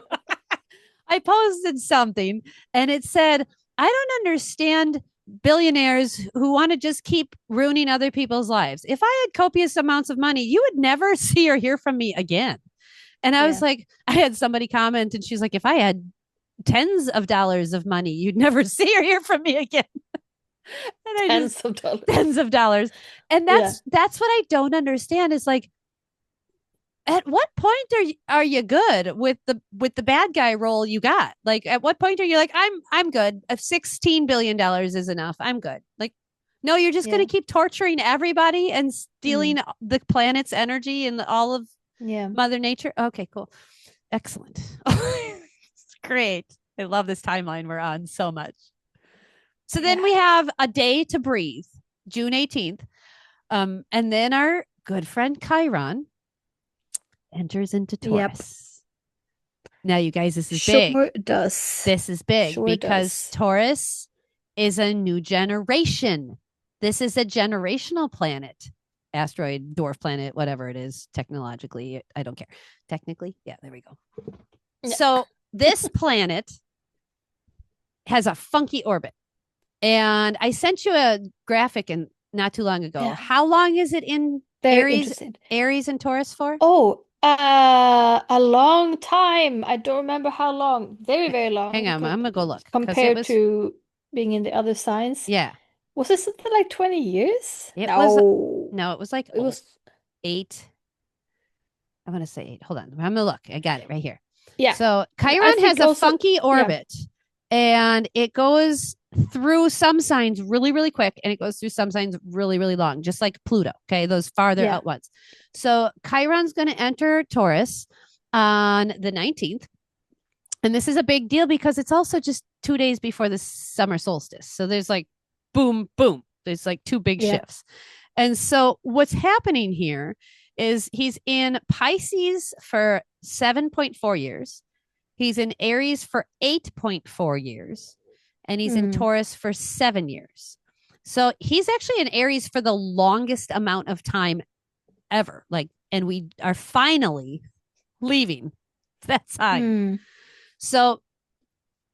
I posted something and it said, I don't understand billionaires who want to just keep ruining other people's lives. If I had copious amounts of money, you would never see or hear from me again. And I was Yeah. like, I had somebody comment and she's like, if I had tens of dollars of money, you'd never see or hear from me again. And I just Tens of dollars. tens of dollars. And Yeah. that's what I don't understand is like at what point are you good with the bad guy role you got? Like at what point are you like I'm good. If $16 billion is enough, I'm good. Like no, you're just going to Yeah. keep torturing everybody and Mm. stealing the planet's energy and all of Yeah. Mother Nature. Okay, cool. Excellent. Great. I love this timeline we're on so much. So then Yeah. we have a day to breathe, June 18th. And then our good friend Chiron enters into Yep. Taurus. Now, you guys, this is big. Sure does. This is big Sure because does. Taurus is a new generation. This is a generational planet, asteroid, dwarf planet, whatever it is, technologically. I don't care. Technically, yeah, there we go. Yeah. So, this planet has a funky orbit. And I sent you a graphic and not too long ago. Yeah. How long is it in Very interesting. Aries and Taurus for? Oh, a long time. I don't remember how long. Very, very Hang long on, I'm gonna go look because it compared was to being in the other signs. yeah, Was it something like 20 years? it was No. no, it was like It was, 8. I want to say 8. Hold on, I'm gonna look. I got it right here. yeah. So I Chiron has think a also, funky yeah. orbit, and it goes through some signs really, really quick, and it goes through some signs really, really long, just like Pluto. Okay, those farther Yeah. out ones. So Chiron's going to enter Taurus on the 19th. And this is a big deal because it's also just 2 days before the summer solstice. So there's like boom, boom. There's like two big Yeah. shifts. And so what's happening here is he's in Pisces for 7.4 years. He's in Aries for 8.4 years. And he's in Mm. Taurus for 7 years. So he's actually in Aries for the longest amount of time ever. Like, and we are finally leaving that sign. Mm. So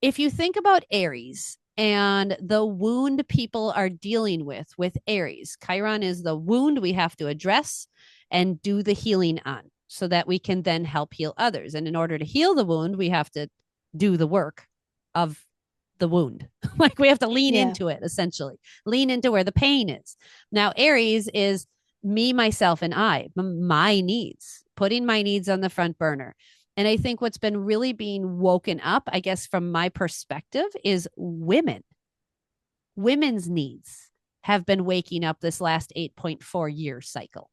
if you think about Aries and the wound people are dealing with Aries, Chiron is the wound we have to address and do the healing on so that we can then help heal others. And in order to heal the wound, we have to do the work of the wound. Like we have to lean Yeah. into it, essentially, lean into where the pain is. Now, Aries is me, myself, and my needs, putting my needs on the front burner. And I think what's been really being woken up, I guess, from my perspective, is women's needs have been waking up this last 8.4 year cycle.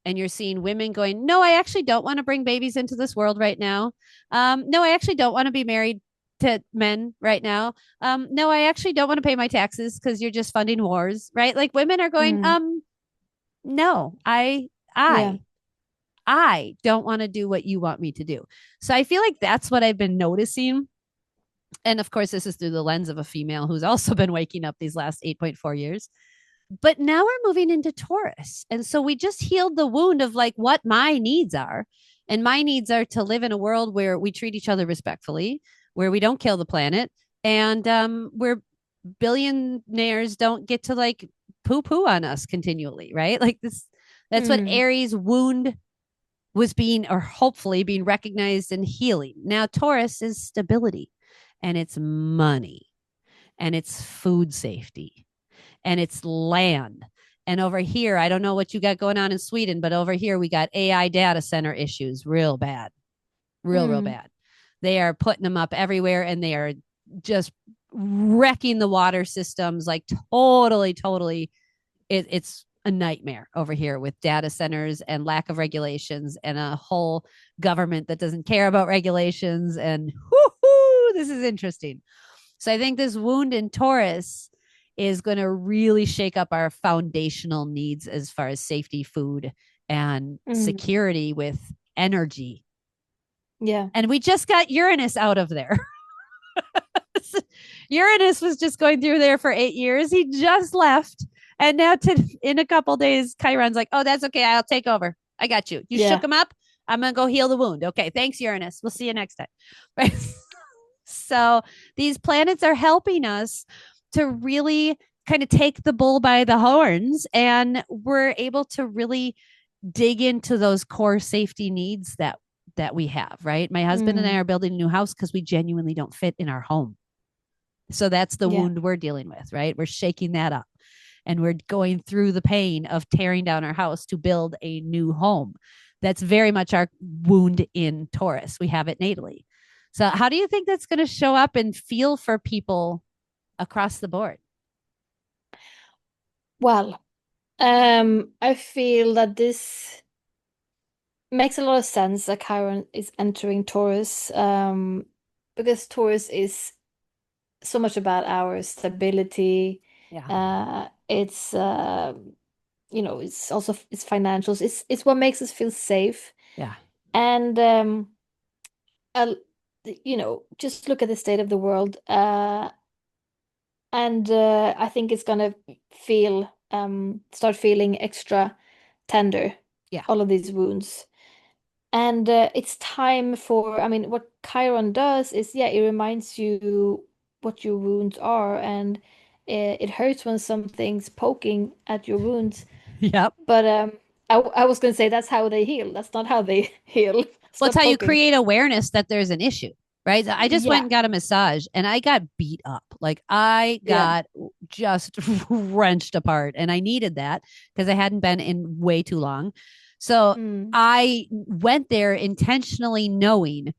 And you're seeing women going, no, I actually don't want to bring babies into this world right now. No, I actually don't want to be married to men right now. No, I actually don't want to pay my taxes because you're just funding wars, right? Like women are going, Mm. no, Yeah. I don't want to do what you want me to do. So I feel like that's what I've been noticing. And of course, this is through the lens of a female who's also been waking up these last 8.4 years. But now we're moving into Taurus. And so we just healed the wound of like what my needs are. And my needs are to live in a world where we treat each other respectfully, where we don't kill the planet, and where billionaires don't get to like poo poo on us continually, right? Like this, that's what Mm. Aries' wound was being, or hopefully being recognized and healing. Now, Taurus is stability and it's money and it's food safety and it's land. And over here, I don't know what you got going on in Sweden, but over here we got AI data center issues real bad, real Mm. bad. They are putting them up everywhere and they are just wrecking the water systems like totally. It's a nightmare over here with data centers and lack of regulations and a whole government that doesn't care about regulations. And whoo, this is interesting. So I think this wound in Taurus is going to really shake up our foundational needs as far as safety, food, and Mm. security with energy. Yeah. And we just got Uranus out of there. Uranus was just going through there for 8 years. He just left. And now in a couple days, Chiron's like, oh, that's okay. I'll take over. I got you. You shook Yeah. him up. I'm going to go heal the wound. Okay. Thanks, Uranus. We'll see you next time. Right. So these planets are helping us to really kind of take the bull by the horns, and we're able to really dig into those core safety needs that we have, right? My husband and I Mm. are building a new house because we genuinely don't fit in our home. So that's the Yeah. wound we're dealing with, right? We're shaking that up and we're going through the pain of tearing down our house to build a new home. That's very much our wound in Taurus. We have it natally. So, how do you think that's going to show up and feel for people across the board? Well, I feel that this makes a lot of sense that Chiron is entering Taurus, because Taurus is so much about our stability. Yeah. It's it's also it's financials. It's what makes us feel safe. Yeah. And uh, just look at the state of the world. And I think it's gonna start feeling extra tender, Yeah. all of these wounds. And it's time for, I mean, what Chiron does is, yeah, it reminds you what your wounds are, and it hurts when something's poking at your wounds. Yep. But I was going to say that's how they heal. That's not how they heal. Well, it's Stop how you poking. create awareness that there's an issue, right? I just went Yeah, and got a massage and I got beat up. Like I yeah. got just wrenched apart and I needed that because I hadn't been in way too long. So Mm, I went there intentionally knowing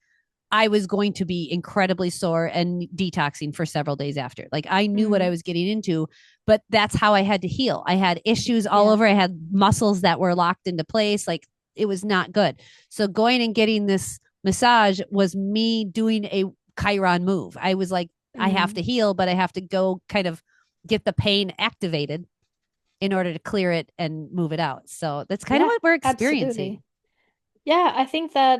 I was going to be incredibly sore and detoxing for several days after. Like I knew what I mm, was getting into, but that's how I had to heal. I had issues all yeah. over. I had muscles that were locked into place. Like it was not good. So going and getting this massage was me doing a Chiron move. I was like, I have Mm, to heal, but I have to go kind of get the pain activated in order to clear it and move it out. So that's kind of yeah, what we're absolutely. experiencing. Yeah, I think that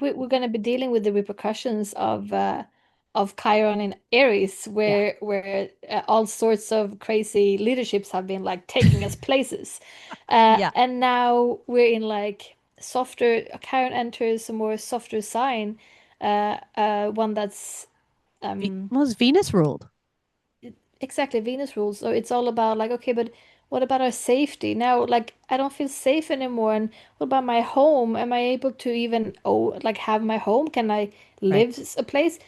we're going to be dealing with the repercussions of Chiron in Aries, Yeah. where all sorts of crazy leaderships have been like taking us places, Yeah. and now we're in like softer. Chiron enters a more softer sign, one that's um Was Venus ruled. exactly Venus rules. So it's all about like, okay, but what about our safety? Now, like I don't feel safe anymore. And what about my home? Am I able to even like have my home? Can I Right. live a place?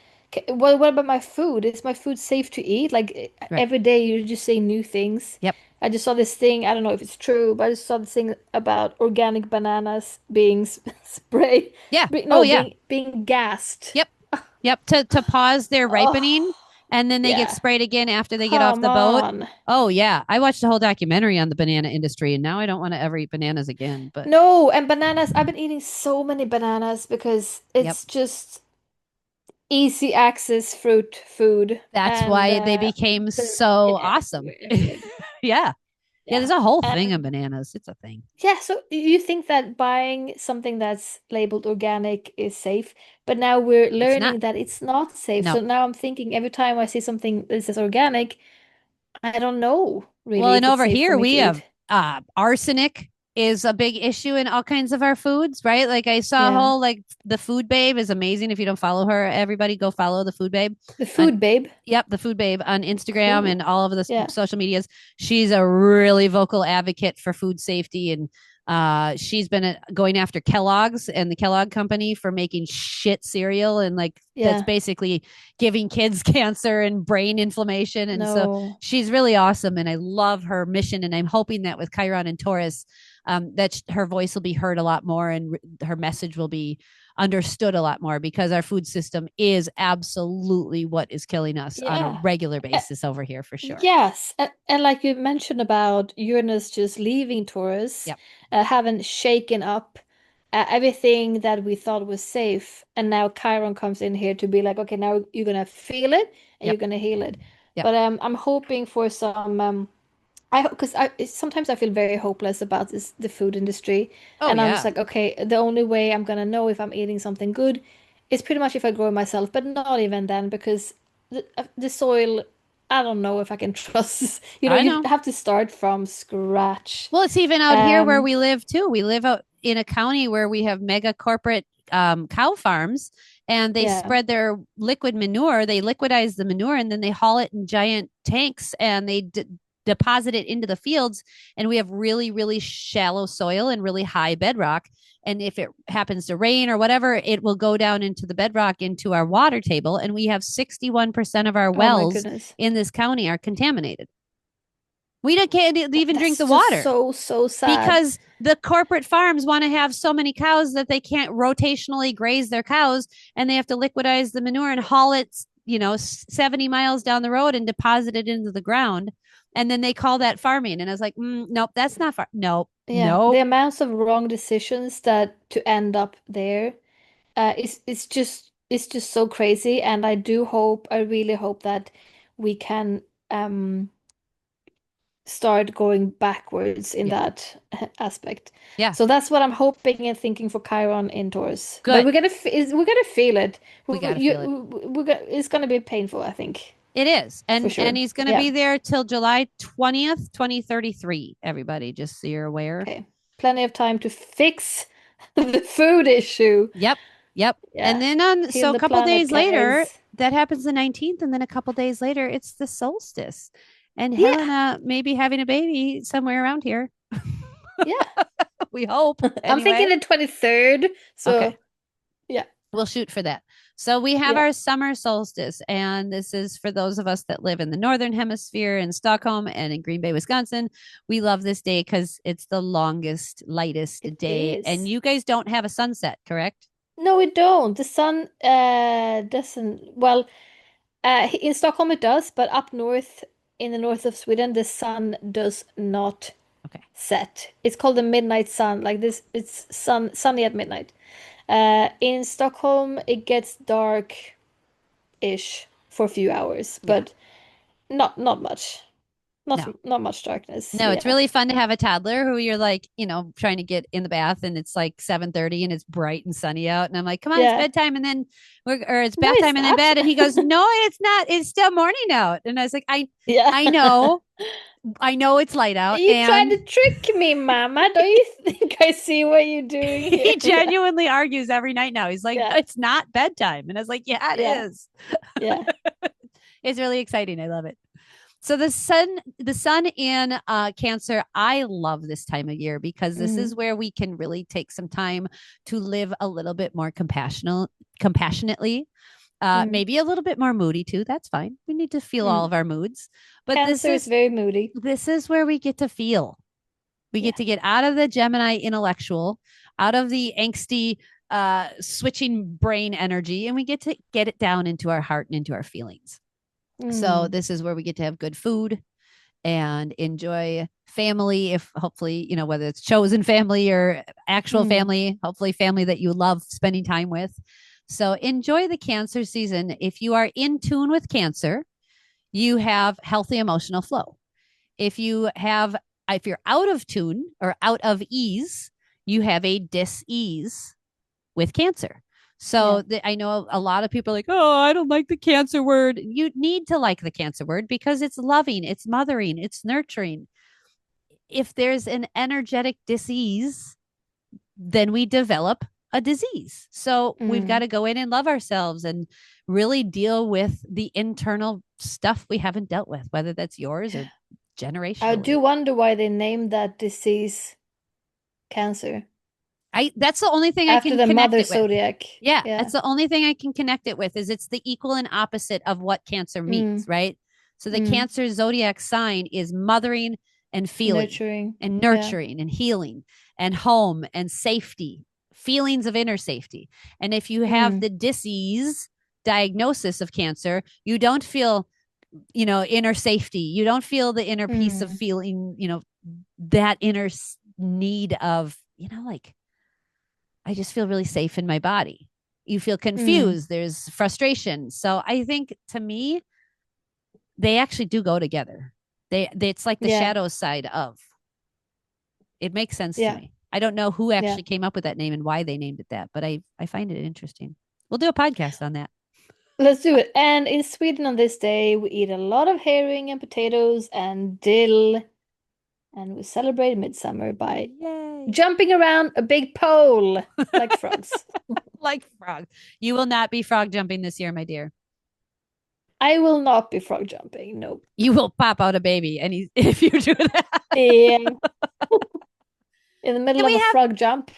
What about my food? Is my food safe to eat? Like Right. every day you just say new things. Yep. I just saw this thing. I don't know if it's true, but I just saw this thing about organic bananas being spray, Yeah. Oh no, yeah. being gassed. Yep. Yep. To pause their ripening, Oh, and then they get yeah. sprayed again after they get off Come the boat. on. Oh yeah. I watched a whole documentary on the banana industry, and now I don't want to ever eat bananas again. But No, and bananas. I've been eating so many bananas because yep. it's just easy access fruit food, That's and why they became they're so in awesome. everywhere. Yeah. Yeah, Yeah. there's a whole thing of And bananas. It's a thing. yeah, so you think that buying something that's labeled organic is safe, but now we're It's not. learning that it's not safe. No. So now I'm thinking every time I see something that says organic, I don't know Well, really and if it's over safe for here me we to have eat. arsenic is a big issue in all kinds of our foods, right? Like I saw a Yeah. whole like the food babe is amazing. If you don't follow her, everybody go follow the food babe The on food babe. yep, the food babe on Instagram and Cool. all of the Yeah. social medias. She's a really vocal advocate for food safety and she's been going after Kellogg's and the Kellogg company for making shit cereal and like that's Yeah. basically giving kids cancer and brain inflammation. And so No. she's really awesome. And I love her mission. And I'm hoping that with Chiron and Taurus, that her voice will be heard a lot more and her message will be understood a lot more because our food system is absolutely what is killing us on a Yeah. regular Uh, basis over here for sure. Yes. And like you mentioned about Uranus just leaving Taurus, Yep. having shaken up everything that we thought was safe. And now Chiron comes in here to be like, okay, now you're gonna feel it and you're Yep. gonna heal it. Yep. But I'm hoping for some I because sometimes I feel very hopeless about this the food industry, Oh and I'm just yeah. like, okay, the only way I'm gonna know if I'm eating something good is pretty much if I grow it myself, but not even then because the soil, I don't know if I can trust. I You know. have to start from scratch. Well, it's even out here where Um, we live too. We live out in a county where we have mega corporate cow farms and they yeah. spread their liquid manure. They liquidize the manure and then they haul it in giant tanks and they deposit it into the fields. And we have really, really shallow soil and really high bedrock. And if it happens to rain or whatever, it will go down into the bedrock into our water table. And we have 61% of our Oh my wells goodness. in this county are contaminated. Can't even drink That's the just water so sad. because the corporate farms want to have so many cows that they can't rotationally graze their cows and they have to liquidize the manure and haul it 70 miles down the road and deposit it into the ground and then they call that farming and I was like nope that's not nope Yeah, the nope. amounts of wrong decisions that to end up there. It's just so crazy, and I really hope that we can start going backwards in Yeah. that aspect. Yeah. So that's what I'm hoping and thinking for Chiron in Taurus. But Good. we're gonna feel it. We got to feel it. It's gonna be painful, I think, It is. for And sure. he's going to Yeah. be there till July 20th 2033 everybody just so you're aware. Okay. Plenty of time to fix the food issue. Yep. Yep. And Yeah. then on Heal so a the couple planet, days later, guys. that happens the 19th, and then a couple days later, it's the solstice. And Yeah. Helena may be having a baby somewhere around here. Yeah. We hope. I'm thinking Anyway. the 23rd. So, Okay. yeah. We'll shoot for that. So we have Yeah. our summer solstice, and this is for those of us that live in the northern hemisphere in Stockholm and in Green Bay, Wisconsin. We love this day because it's the longest, lightest It day. And is. you guys don't have a sunset, correct? No, we don't. The sun doesn't. Well, in Stockholm it does, but up north, in the north of Sweden, the sun does not Okay. set. It's called the midnight sun. Like this, it's sunny at midnight. In Stockholm, it gets dark-ish for a few hours, Yeah. but not much. No. Not much darkness. No, it's Yeah. really fun to have a toddler who you're like, trying to get in the bath and it's like 7:30 and it's bright and sunny out. And I'm like, come on, it's Yeah. bedtime. And then or it's No, bath it's time and then not. bed. And he goes, no, it's not. It's still morning out. And I was like, Yeah. I know, I know it's light out. You trying And to trick me, Mama? Don't you think I see what you're doing here? he Yeah. genuinely argues every night now. He's like, Yeah. it's not bedtime. And I was like, yeah, it Yeah. is. Yeah. It's really exciting. I love it. So the sun in Cancer, I love this time of year because this is Hmm. where we can really take some time to live a little bit more compassionately. Maybe a little bit more moody too. That's fine. We need to feel all Mm. of our moods. But Cancer is very moody. this is where we get to feel. We Yeah. get to get out of the Gemini intellectual, out of the angsty switching brain energy, and we get to get it down into our heart and into our feelings. So Mm. this is where we get to have good food and enjoy family, if hopefully, whether it's chosen family or actual Mm. family, hopefully family that you love spending time with. So enjoy the Cancer season. If you are in tune with Cancer, you have healthy emotional flow. If you have, if you're out of tune or out of ease, you have a dis-ease with Cancer. Yeah. So I know a lot of people are like, oh, I don't like the Cancer word. You need to like the Cancer word because it's loving, it's mothering, it's nurturing. If there's an energetic disease, then we develop a disease. So we've got Mm. to go in and love ourselves and really deal with the internal stuff we haven't dealt with, whether that's yours or I generationally. do wonder why they named that disease cancer That's the only thing I after can the connect mother it with. zodiac. Yeah, Yeah. that's the only thing I can connect it with is it's the equal and opposite of what Cancer means, Mm. right? So the Mm. Cancer zodiac sign is mothering and feeling Nurturing. and Yeah. nurturing and healing and home and safety, feelings of inner safety. And if you have Mm. the disease diagnosis of Cancer, you don't feel, inner safety. You don't feel the inner peace of Mm. feeling, that inner need of, like I just feel really safe in my body. You feel Mm. confused. There's frustration. So I think to me, they actually do go together. It's like the Yeah. shadow side of. It makes sense to Yeah. me. I don't know who Yeah. actually came up with that name and why they named it that, but I find it interesting. We'll do a podcast on that. Let's do it. And in Sweden on this day, we eat a lot of herring and potatoes and dill, and we celebrate midsummer by Yay. jumping around a big pole like frogs. Like frog. You will not be frog jumping this year, my dear. I will not be frog jumping. Nope. You will pop out a baby and if you do that. Yeah. In the middle And of we a have frog jump.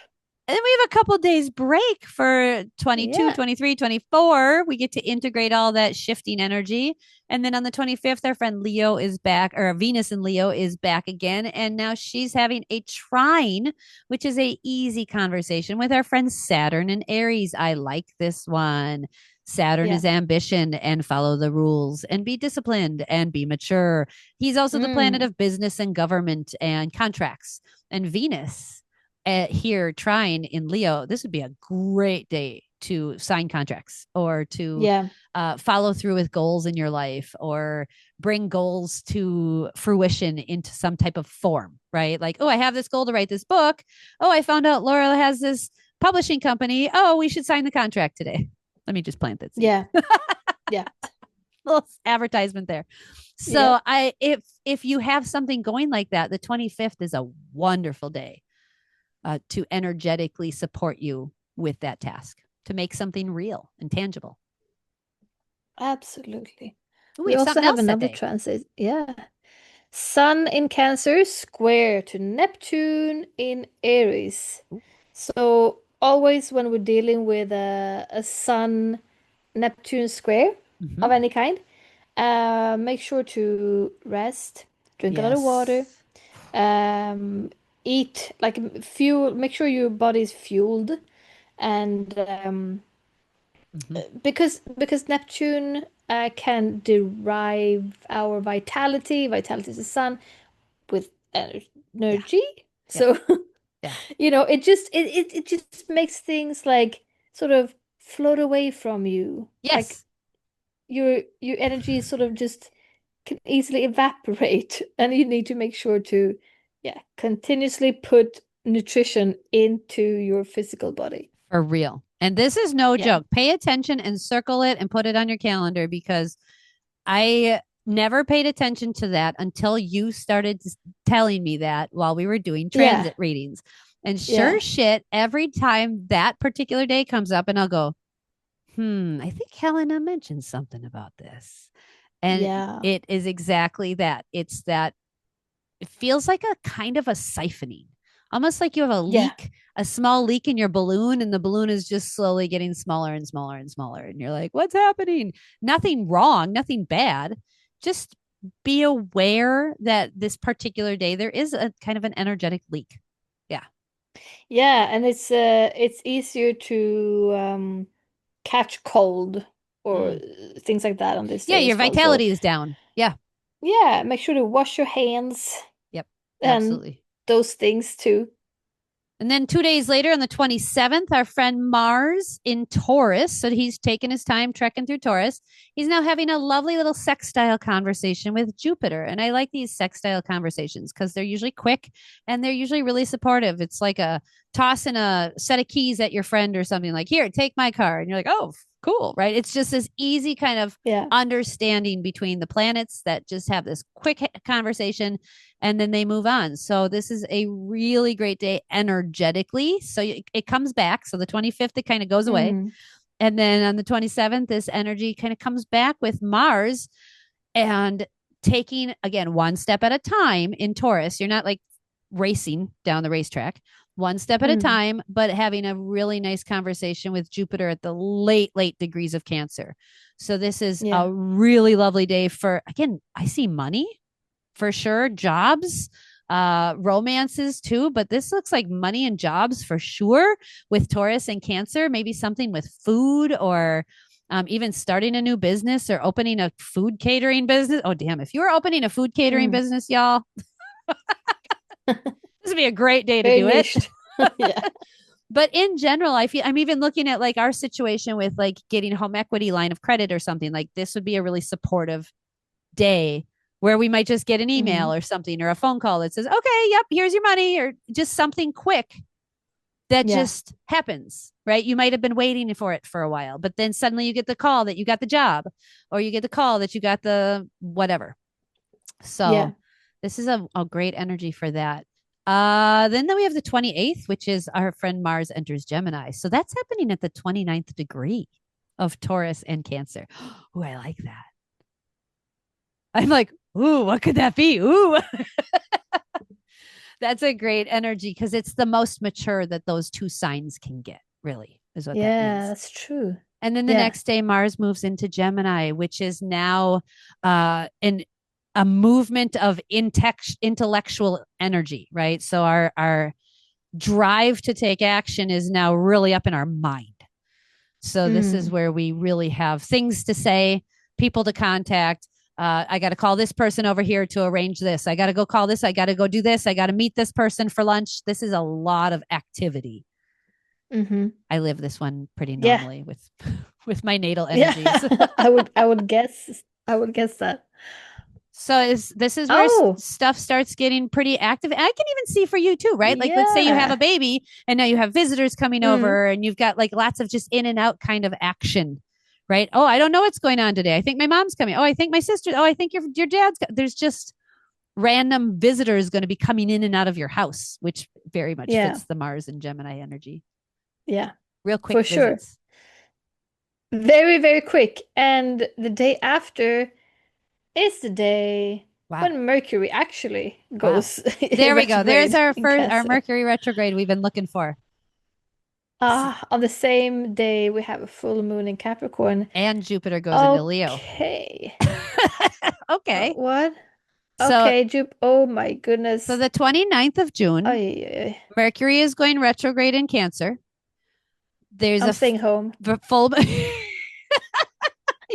And then we have a couple days break for 22, Yeah. 23, 24. We get to integrate all that shifting energy. And then on the 25th, our friend Leo is back, or Venus and Leo is back again. And now she's having a trine, which is a easy conversation with our friend Saturn and Aries. I like this one. Saturn Yeah. is ambition and follow the rules and be disciplined and be mature. He's also the planet Mm. of business and government and contracts. And Venus here trying in Leo, this would be a great day to sign contracts or to Yeah. follow through with goals in your life or bring goals to fruition into some type of form, right? Like, oh, I have this goal to write this book. Oh, I found out Laura has this publishing company. Oh, we should sign the contract today. Let me just plant that seed. Yeah. Yeah. Little advertisement there. Yeah. So if you have something going like that, the 25th is a wonderful day to energetically support you with that task, to make something real and tangible. Absolutely. Ooh, we We have also something have else that another day. transit. Yeah. Sun in Cancer square to Neptune in Aries. Ooh. So always when we're dealing with a Sun Neptune square Mm-hmm. of any kind, make sure to rest, drink a lot of water, Yes. um, eat like fuel, make sure your body's fueled, and Mm-hmm. because Neptune can derive our vitality. Vitality is the sun with Yeah. energy. Yeah. So Yeah. it just makes things like sort of float away from you. Like Yes. your energy sort of just can easily evaporate, and you need to make sure to continuously put nutrition into your physical body. For real. And this is no Yeah. joke. Pay attention and circle it and put it on your calendar because I never paid attention to that until you started telling me that while we were doing Yeah. transit readings. And sure Yeah. shit, every time that particular day comes up, and I'll go, I think Helena mentioned something about this. And Yeah. it is exactly that. It feels like a kind of a siphoning, almost like you have a Yeah. leak, a small leak in your balloon, and the balloon is just slowly getting smaller and smaller and smaller. And you're like, what's happening? Nothing wrong, nothing bad. Just be aware that this particular day there is a kind of an energetic leak. Yeah. Yeah, and it's easier to catch cold or Mm. things like that on this Yeah, day your as well. So vitality is down. Yeah. yeah, make sure to wash your hands Yep. and Absolutely. those things too. And then 2 days later, on the 27th, our friend Mars in Taurus. So he's taken his time trekking through Taurus. He's now having a lovely little sextile conversation with Jupiter. And I like these sextile conversations because they're usually quick and they're usually really supportive. It's like a tossing a set of keys at your friend or something like, here, take my car. And you're like, oh, cool. Right. It's just this easy kind of Yeah. understanding between the planets that just have this quick conversation and then they move on. So this is a really great day energetically. So it comes back. So the 25th, it kind of goes away. Mm. And then on the 27th, this energy kind of comes back with Mars and taking, again, one step at a time in Taurus. You're not like racing down the racetrack, one step at a Mm. time, but having a really nice conversation with Jupiter at the late, late degrees of Cancer. So this is Yeah. a really lovely day for, again, I see money for sure, jobs, romances too, but this looks like money and jobs for sure with Taurus and Cancer, maybe something with food or even starting a new business or opening a food catering business. Oh, damn. If you were opening a food catering Mm. business, y'all, this would be a great day to Very do it. niched. Yeah. But in general, I feel I'm even looking at like our situation with like getting home equity line of credit or something like this would be a really supportive day where we might just get an Mm. email or something or a phone call that says, okay, yep, here's your money, or just something quick that Yeah. just happens, right? You might have been waiting for it for a while, but then suddenly you get the call that you got the job or you get the call that you got the whatever. So Yeah. this is a great energy for that. Then we have the 28th, which is our friend Mars enters Gemini. So that's happening at the 29th degree of Taurus and Cancer. Oh, I like that. I'm like, ooh, what could that be? Ooh, that's a great energy because it's the most mature that those two signs can get, really, is what that Yeah, means. that's true. And then the Yeah. next day, Mars moves into Gemini, which is now in a movement of intellectual energy, right? So our drive to take action is now really up in our mind. So this is Mm. where we really have things to say, people to contact. I got to call this person over here to arrange this. I got to go call this. I got to go do this. I got to meet this person for lunch. This is a lot of activity. Mm-hmm. I live this one pretty Yeah. normally with with my natal energies. Yeah. I would guess that. So this is where Oh, stuff starts getting pretty active. And I can even see for you too, right? Like let's say you have a yeah. baby and now you have visitors coming Mm. over and you've got like lots of just in and out kind of action, right? Oh, I don't know what's going on today. I think my mom's coming. Oh, I think my sister. Oh, I think your dad's. There's just random visitors going to be coming in and out of your house, which very much Yeah. fits the Mars and Gemini energy. Yeah. Real quick For sure. visits. Very, very quick. And the day after is the day Wow. when Mercury actually Wow. goes There we go. There's retrograde our in first our Cancer. Mercury retrograde we've been looking for. On the same day we have a full moon in Capricorn. And Jupiter goes into Leo. Okay. Okay. What? So Okay, Jupe. Oh my goodness. the 29th of Oh, June, yeah. Mercury is going retrograde in Cancer. There's I'm staying home. full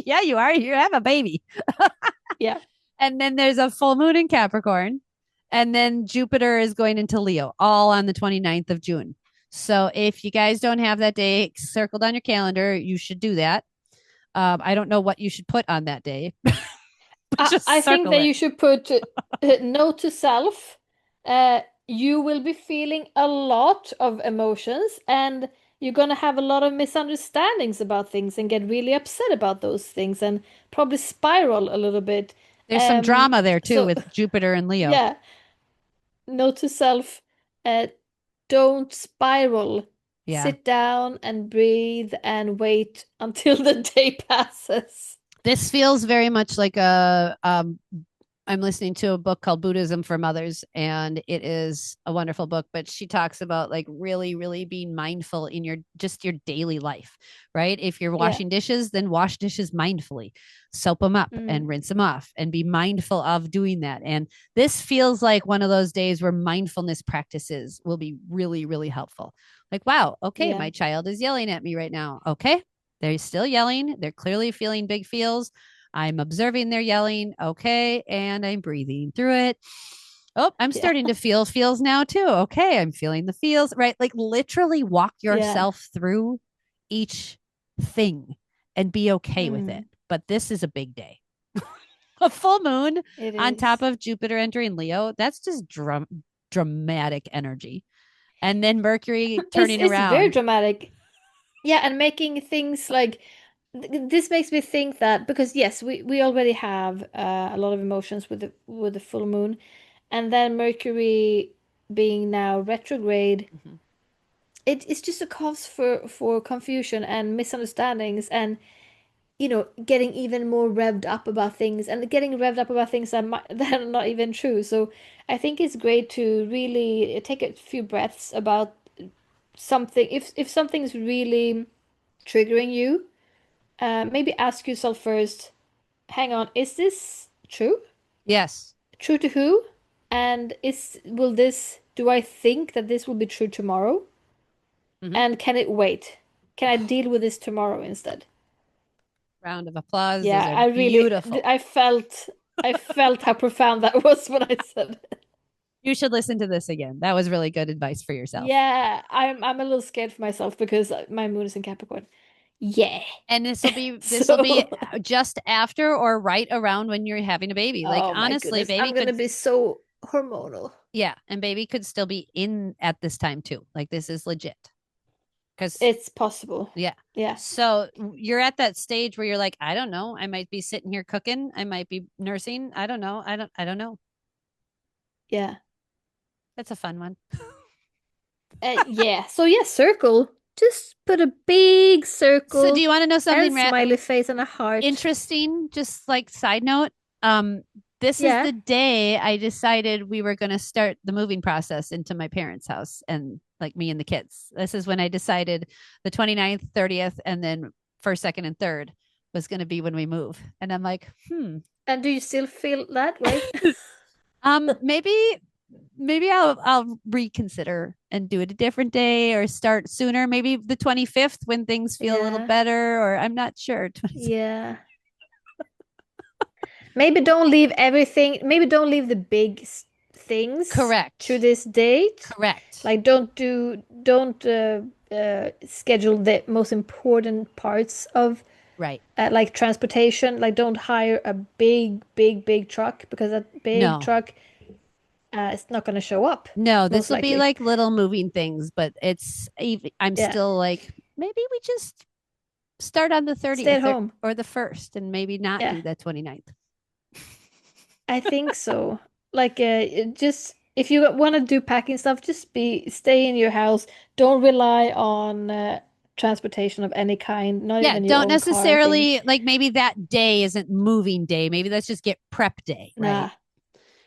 Yeah, you are. You have a baby. Yeah. And then there's a full moon in Capricorn. And then Jupiter is going into Leo, all on the 29th of June. So if you guys don't have that day circled on your calendar, you should do that. I don't know what you should put on that day, but I just think circle that it. you should put note to self. You will be feeling a lot of emotions and you're going to have a lot of misunderstandings about things and get really upset about those things and probably spiral a little bit. There's some drama there too So, with Jupiter and Leo. yeah, note to self, uh, don't spiral. Yeah. Sit down and breathe and wait until the day passes. This feels very much like a I'm listening to a book called Buddhism for Mothers, and it is a wonderful book. But she talks about like really, really being mindful in your just your daily life, right? If you're Yeah. washing dishes, then wash dishes mindfully, soap them up Mm. and rinse them off, and be mindful of doing that. And this feels like one of those days where mindfulness practices will be really, really helpful. Like, wow, okay, Yeah. my child is yelling at me right now. Okay, they're still yelling. They're clearly feeling big feels. I'm observing their yelling. Okay. And I'm breathing through it. Oh, I'm Yeah. starting to feel feels now too. Okay. I'm feeling the feels, right? Like literally walk Yeah. yourself through each thing and be okay with it. Mm. But this is a big day. A full moon It on top is. of Jupiter entering Leo. That's just dramatic energy. And then Mercury turning It's very around. dramatic. Yeah, and making things like this makes me think that because yes, we already have a lot of emotions with the full moon, and then Mercury being now retrograde, Mhm. it's just a cause for confusion and misunderstandings and getting even more revved up about things and getting revved up about things that are not even true. So I think it's great to really take a few breaths about something. If something's really triggering you, maybe ask yourself first, hang on, is this true? Yes. True to who? And do I think that this will be true tomorrow? Mm-hmm. And can it wait? Can I deal with this tomorrow instead? Round of applause. Those Yeah, are I really, beautiful. I felt how profound that was when I said it. You should listen to this again. That was really good advice for yourself. Yeah, I'm a little scared for myself because my moon is in Capricorn. Yeah. And this will be So, just after or right around when you're having a baby. Like oh my honestly, goodness, baby I'm gonna could be so hormonal. yeah, and baby could still be in at this time too. Like this is legit. Cuz It's possible. yeah. Yeah. So you're at that stage where you're like, I don't know. I might be sitting here cooking. I might be nursing. I don't know. I don't know. Yeah. That's a fun one. Yeah. So yeah, circle. Just put a big So do circle you want to know and something smiley face and a heart. interesting, just like side note? Um, this is Yeah. the day I decided we were going to start the moving process into my parents' house and like me and the kids. This is when I decided the 29th, 30th, and then first, second, and third was going to be when we move. And I'm like, And do you still feel that way? maybe I'll reconsider and do it a different day or start sooner, maybe the 25th when things feel a little Yeah. better, or I'm not sure. Yeah. Maybe don't leave everything, maybe don't leave the big things to Correct. this date. Correct. Like don't schedule the most important parts of Right. like transportation. Like don't hire a big, big, big truck because that big No. truck is not going to show up, No, this most will be likely. like little moving things, but I'm Yeah. still like maybe we just start on the Stay at 30th home. or the 1st and maybe not Yeah. do that 29th. I think so. Like, just if you want to do packing stuff, just be stay in your house. Don't rely on transportation of any kind, not Yeah, even your don't own car, I necessarily think. like maybe that day isn't moving day. Maybe let's just get prep day, right? Nah.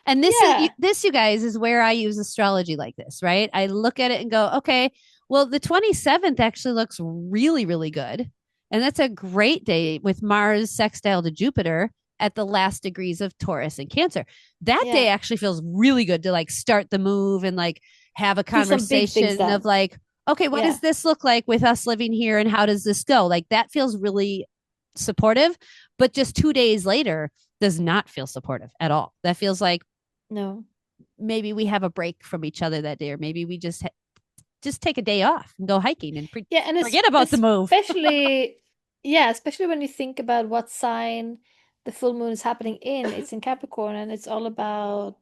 And Yeah. this you guys is where I use astrology like this, right? I look at it and go, okay, well the 27th actually looks really really good. And that's a great day with Mars sextile to Jupiter at the last degrees of Taurus and Cancer. That day Yeah. actually feels really good to like start the move and like have a Do some big things conversation of then. like, okay, what Yeah. does this look like with us living here and how does this go? Like that feels really supportive, but just 2 days later does not feel supportive at all. That feels like No. maybe we have a break from each other that day, or maybe we just take a day off and go hiking and Yeah, and forget about the move. especially when you think about what sign the full moon is happening in. It's in Capricorn and it's all about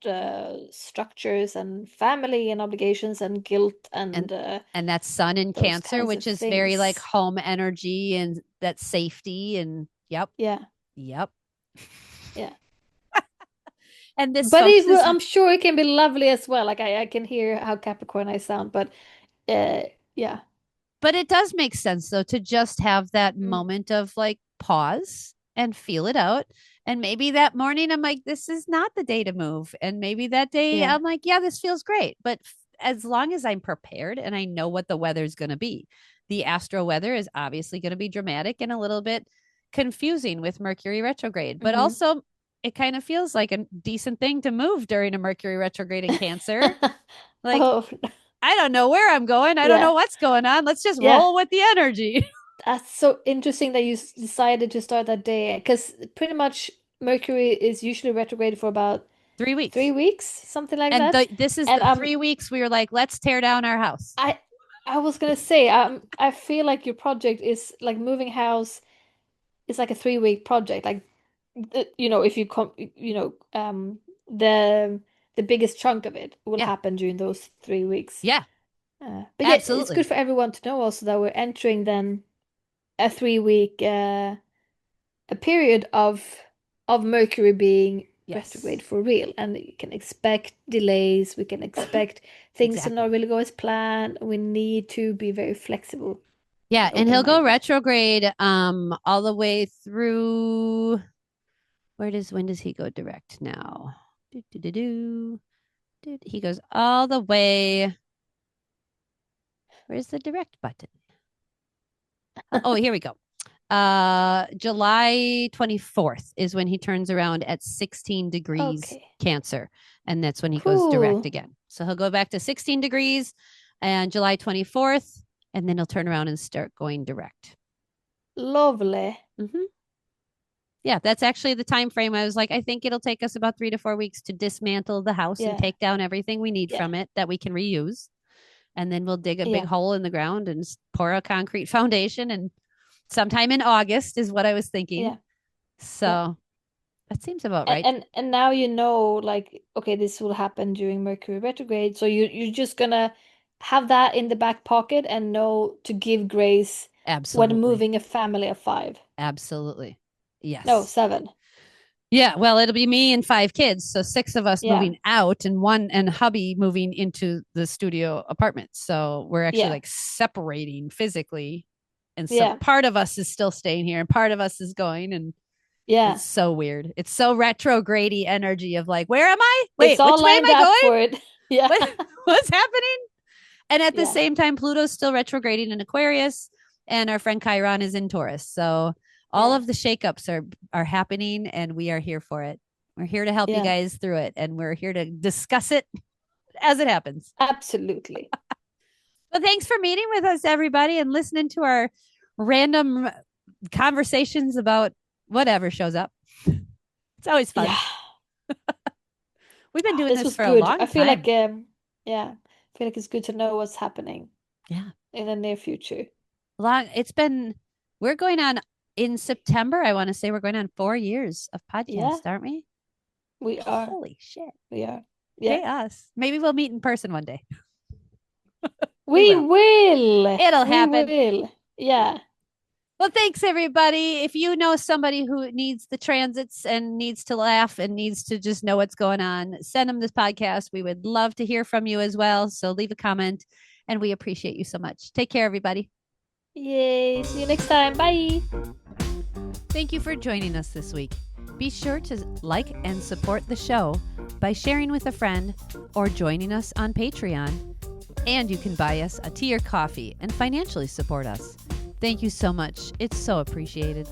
structures and family and obligations and guilt and and and that's Sun in those Cancer, kinds of which is very like things. home energy and that safety and yep, Yeah, yep. yeah. And this But folks is I'm sure it can be lovely as well. Like I can hear how Capricorn I sound, but uh yeah. but it does make sense though to just have that Mm. moment of like pause and feel it out. And maybe that morning I'm like, this is not the day to move. And maybe that day Yeah. I'm like, yeah, this feels great. But as long as I'm prepared and I know what the weather's going to be, the astro weather is obviously going to be dramatic and a little bit confusing with Mercury retrograde, but Hmm. also it kind of feels like a decent thing to move during a Mercury retrograde in Cancer. Like, Oh, I don't know where I'm going. I don't know yeah. what's going on. Let's just Yeah. roll with the energy. That's so interesting that you decided to start that day because pretty much Mercury is usually retrograde for about 3 weeks. 3 weeks, something like And that. this is And the 3 weeks we were like, let's tear down our house. I I was gonna say I feel like your project is like moving house is like a 3 week project. Like if you come, the biggest chunk of it will Yeah. happen during those 3 weeks. Yeah. But yeah, it's good Absolutely. for everyone to know also that we're entering then a 3 week a period of Mercury being retrograde Yes. for real, and you can expect delays. We can expect things to not Exactly. really go as planned. We need to be very flexible Yeah. and And he'll go open-minded. retrograde all the way through when does he go direct now? Do, do, do, do. He goes all the way. Where's the direct button? Oh, here we go. July 24th is when he turns around at 16 degrees Okay, Cancer. And that's when he goes direct cool, again. So he'll go back to 16 degrees and July 24th, and then he'll turn around and start going direct. lovely. Mm-hmm. Yeah, that's actually the time frame. I was like, I think it'll take us about 3 to 4 weeks to dismantle the house and Yeah, take down everything we need yeah, from it that we can reuse. And then we'll dig a big yeah, hole in the ground and pour a concrete foundation. And sometime in August is what I was thinking. yeah, yeah. So that seems about And right. and now you know, like, okay, this will happen during Mercury retrograde, so you're just gonna have that in the back pocket and know to give grace when Absolutely. moving a family of five. Absolutely. No, Yes. seven. Yeah. Well, it'll be me and 5 kids. So 6 of us Yeah, moving out and hubby moving into the studio apartment. So we're actually yeah, like separating physically. And so yeah, part of us is still staying here and part of us is going. And it's yeah. so weird. It's so retrograde energy of like, where am I? It's Wait, all which way am lined I up going? for it. Yeah, What what's happening? And at the yeah, same time, Pluto's still retrograding in Aquarius, and our friend Chiron is in Taurus. So all yeah, of the shakeups are happening, and we are here for it. We're here to help you yeah. guys through it, and we're here to discuss it as it happens. Absolutely. But thanks for meeting with us, everybody, and listening to our random conversations about whatever shows up. It's always fun. Yeah. We've been doing This this was for a good. I long feel like time. yeah, I feel like it's good to know what's happening Yeah. in the near future. It's been, we're going on in September. I want to say we're going on 4 years of Yeah, podcast, aren't we? we are. Holy shit. We are. Yeah. Yay, us. Maybe we'll meet in person one day. We We will. will. It'll We happen. will. Yeah. Well, thanks, everybody. If you know somebody who needs the transits and needs to laugh and needs to just know what's going on, send them this podcast. We would love to hear from you as well. So leave a comment, and we appreciate you so much. Take care, everybody. Yay. See you next time. Bye. Thank you for joining us this week. Be sure to like and support the show by sharing with a friend or joining us on Patreon. And you can buy us a tea or coffee and financially support us. Thank you so much. It's so appreciated.